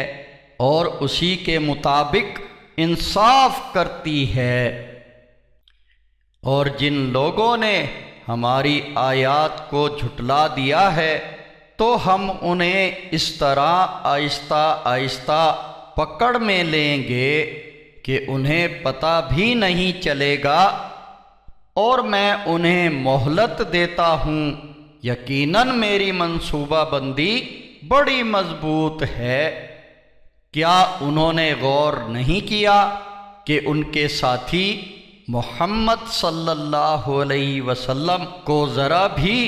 اور اسی کے مطابق انصاف کرتی ہے۔ اور جن لوگوں نے ہماری آیات کو جھٹلا دیا ہے تو ہم انہیں اس طرح آہستہ آہستہ پکڑ میں لیں گے کہ انہیں پتہ بھی نہیں چلے گا، اور میں انہیں مہلت دیتا ہوں، یقیناً میری منصوبہ بندی بڑی مضبوط ہے۔ کیا انہوں نے غور نہیں کیا کہ ان کے ساتھی محمد صلی اللہ علیہ وسلم کو ذرا بھی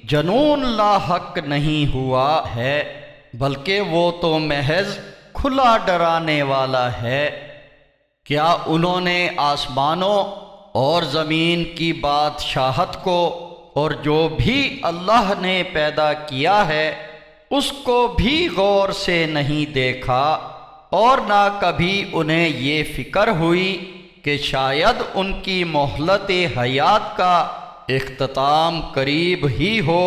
جنون لاحق نہیں ہوا ہے، بلکہ وہ تو محض کھلا ڈرانے والا ہے۔ کیا انہوں نے آسمانوں اور زمین کی بادشاہت کو اور جو بھی اللہ نے پیدا کیا ہے اس کو بھی غور سے نہیں دیکھا، اور نہ کبھی انہیں یہ فکر ہوئی کہ شاید ان کی مہلت حیات کا اختتام قریب ہی ہو؟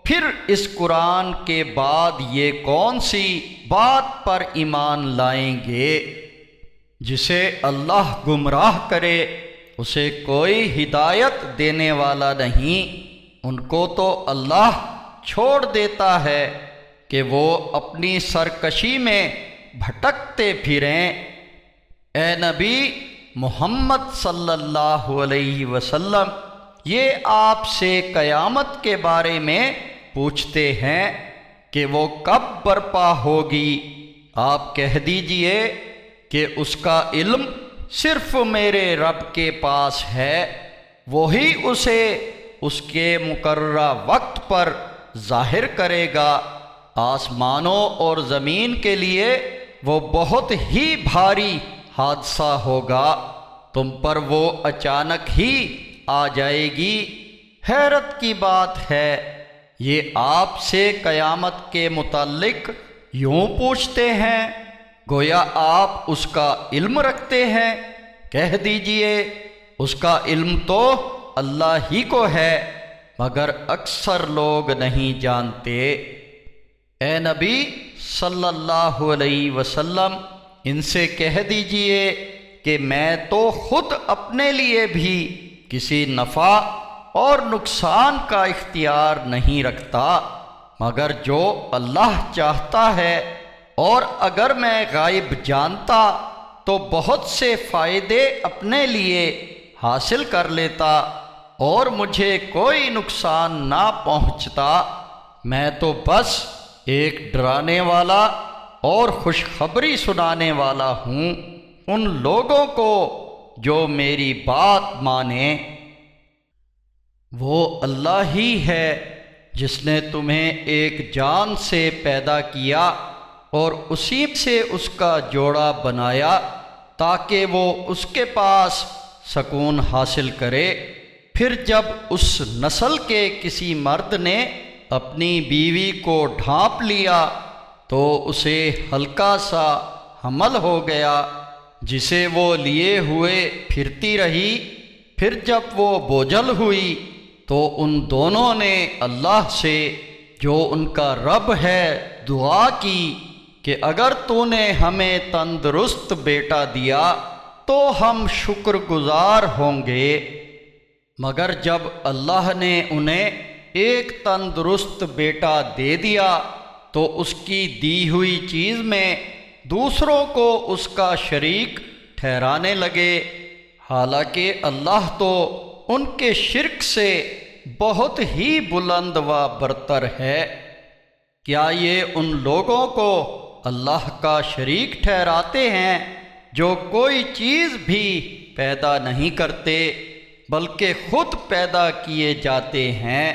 پھر اس قرآن کے بعد یہ کون سی بات پر ایمان لائیں گے؟ جسے اللہ گمراہ کرے اسے کوئی ہدایت دینے والا نہیں، ان کو تو اللہ چھوڑ دیتا ہے کہ وہ اپنی سرکشی میں بھٹکتے پھریں۔ اے نبی محمد صلی اللہ علیہ وسلم، یہ آپ سے قیامت کے بارے میں پوچھتے ہیں کہ وہ کب برپا ہوگی۔ آپ کہہ دیجئے کہ اس کا علم صرف میرے رب کے پاس ہے، وہی اسے اس کے مقررہ وقت پر ظاہر کرے گا۔ آسمانوں اور زمین کے لیے وہ بہت ہی بھاری حادثہ ہوگا، تم پر وہ اچانک ہی آ جائے گی۔ حیرت کی بات ہے، یہ آپ سے قیامت کے متعلق یوں پوچھتے ہیں گویا آپ اس کا علم رکھتے ہیں۔ کہہ دیجئے اس کا علم تو اللہ ہی کو ہے، مگر اکثر لوگ نہیں جانتے۔ اے نبی صلی اللہ علیہ وسلم، ان سے کہہ دیجئے کہ میں تو خود اپنے لیے بھی کسی نفع اور نقصان کا اختیار نہیں رکھتا، مگر جو اللہ چاہتا ہے، اور اگر میں غائب جانتا تو بہت سے فائدے اپنے لیے حاصل کر لیتا اور مجھے کوئی نقصان نہ پہنچتا۔ میں تو بس ایک ڈرانے والا اور خوشخبری سنانے والا ہوں ان لوگوں کو جو میری بات مانیں۔ وہ اللہ ہی ہے جس نے تمہیں ایک جان سے پیدا کیا اور اسی سے اس کا جوڑا بنایا تاکہ وہ اس کے پاس سکون حاصل کرے۔ پھر جب اس نسل کے کسی مرد نے اپنی بیوی کو ڈھانپ لیا تو اسے ہلکا سا حمل ہو گیا جسے وہ لیے ہوئے پھرتی رہی۔ پھر جب وہ بوجھل ہوئی تو ان دونوں نے اللہ سے جو ان کا رب ہے دعا کی کہ اگر تو نے ہمیں تندرست بیٹا دیا تو ہم شکر گزار ہوں گے۔ مگر جب اللہ نے انہیں ایک تندرست بیٹا دے دیا تو اس کی دی ہوئی چیز میں دوسروں کو اس کا شریک ٹھہرانے لگے، حالانکہ اللہ تو ان کے شرک سے بہت ہی بلند و برتر ہے۔ کیا یہ ان لوگوں کو اللہ کا شریک ٹھہراتے ہیں جو کوئی چیز بھی پیدا نہیں کرتے بلکہ خود پیدا کیے جاتے ہیں،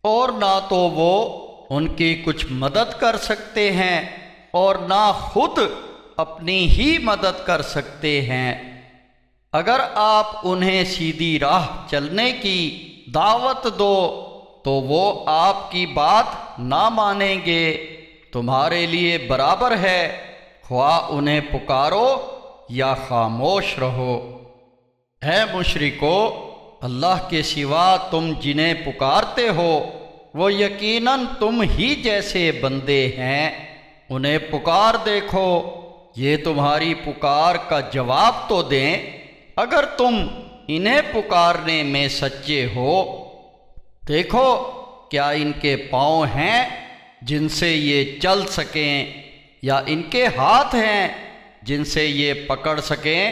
اور نہ تو وہ ان کی کچھ مدد کر سکتے ہیں اور نہ خود اپنی ہی مدد کر سکتے ہیں۔ اگر آپ انہیں سیدھی راہ چلنے کی دعوت دو تو وہ آپ کی بات نہ مانیں گے۔ تمہارے لیے برابر ہے خواہ انہیں پکارو یا خاموش رہو۔ اے مشرکو، اللہ کے سوا تم جنہیں پکارتے ہو وہ یقیناً تم ہی جیسے بندے ہیں، انہیں پکار دیکھو، یہ تمہاری پکار کا جواب تو دیں اگر تم انہیں پکارنے میں سچے ہو۔ دیکھو کیا ان کے پاؤں ہیں جن سے یہ چل سکیں، یا ان کے ہاتھ ہیں جن سے یہ پکڑ سکیں،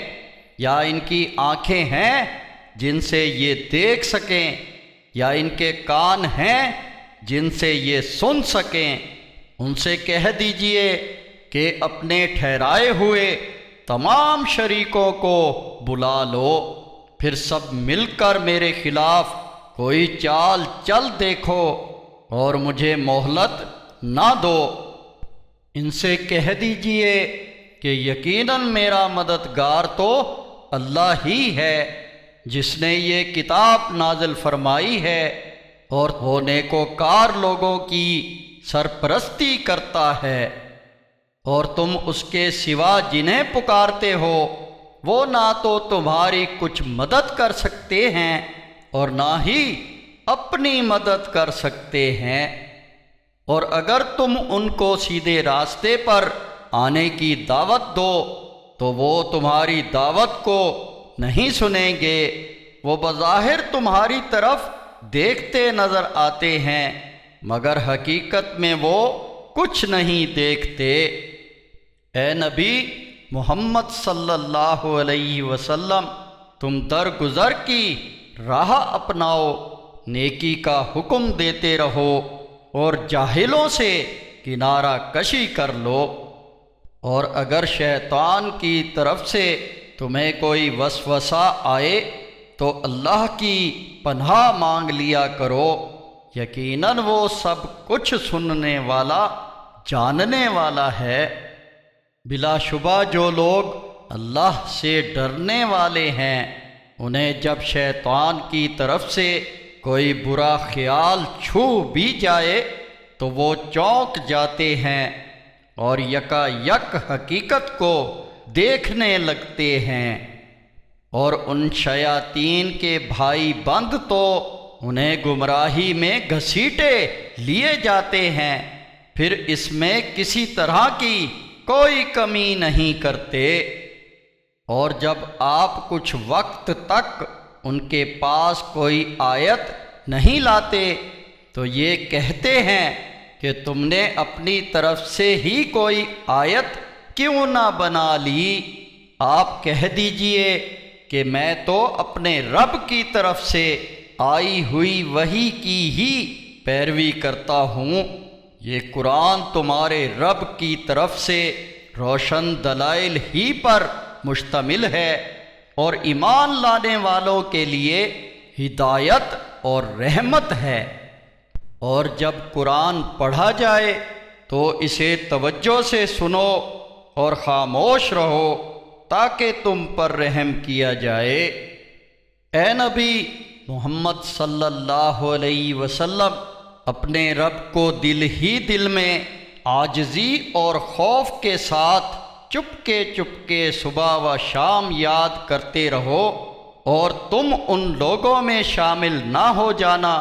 یا ان کی آنکھیں ہیں جن سے یہ دیکھ سکیں، یا ان کے کان ہیں جن سے یہ سن سکیں۔ ان سے کہہ دیجئے کہ اپنے ٹھہرائے ہوئے تمام شریکوں کو بلا لو، پھر سب مل کر میرے خلاف کوئی چال چل دیکھو اور مجھے مہلت نہ دو۔ ان سے کہہ دیجئے کہ یقیناً میرا مددگار تو اللہ ہی ہے جس نے یہ کتاب نازل فرمائی ہے، اور وہ نیکوکار لوگوں کی سرپرستی کرتا ہے۔ اور تم اس کے سوا جنہیں پکارتے ہو وہ نہ تو تمہاری کچھ مدد کر سکتے ہیں اور نہ ہی اپنی مدد کر سکتے ہیں، اور اگر تم ان کو سیدھے راستے پر آنے کی دعوت دو تو وہ تمہاری دعوت کو نہیں سنیں گے۔ وہ بظاہر تمہاری طرف دیکھتے نظر آتے ہیں مگر حقیقت میں وہ کچھ نہیں دیکھتے۔ اے نبی محمد صلی اللہ علیہ وسلم، تم درگزر کی راہ اپناؤ، نیکی کا حکم دیتے رہو اور جاہلوں سے کنارہ کشی کر لو، اور اگر شیطان کی طرف سے تمہیں کوئی وسوسہ آئے تو اللہ کی پناہ مانگ لیا کرو، یقیناً وہ سب کچھ سننے والا جاننے والا ہے۔ بلا شبہ جو لوگ اللہ سے ڈرنے والے ہیں انہیں جب شیطان کی طرف سے کوئی برا خیال چھو بھی جائے تو وہ چونک جاتے ہیں اور یکا یک حقیقت کو دیکھنے لگتے ہیں، اور ان شیاطین کے بھائی بند تو انہیں گمراہی میں گھسیٹے لیے جاتے ہیں، پھر اس میں کسی طرح کی کوئی کمی نہیں کرتے۔ اور جب آپ کچھ وقت تک ان کے پاس کوئی آیت نہیں لاتے تو یہ کہتے ہیں کہ تم نے اپنی طرف سے ہی کوئی آیت کیوں نہ بنا لی۔ آپ کہہ دیجئے کہ میں تو اپنے رب کی طرف سے آئی ہوئی وحی کی ہی پیروی کرتا ہوں، یہ قرآن تمہارے رب کی طرف سے روشن دلائل ہی پر مشتمل ہے اور ایمان لانے والوں کے لیے ہدایت اور رحمت ہے۔ اور جب قرآن پڑھا جائے تو اسے توجہ سے سنو اور خاموش رہو تاکہ تم پر رحم کیا جائے۔ اے نبی محمد صلی اللہ علیہ وسلم، اپنے رب کو دل ہی دل میں عاجزی اور خوف کے ساتھ چپکے چپکے صبح و شام یاد کرتے رہو، اور تم ان لوگوں میں شامل نہ ہو جانا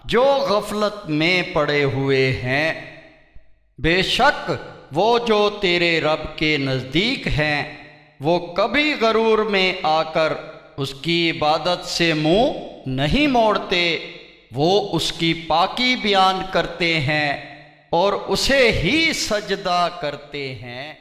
جو غفلت میں پڑے ہوئے ہیں۔ بے شک وہ جو تیرے رب کے نزدیک ہیں وہ کبھی غرور میں آ کر اس کی عبادت سے منہ نہیں موڑتے، وہ اس کی پاکی بیان کرتے ہیں اور اسے ہی سجدہ کرتے ہیں۔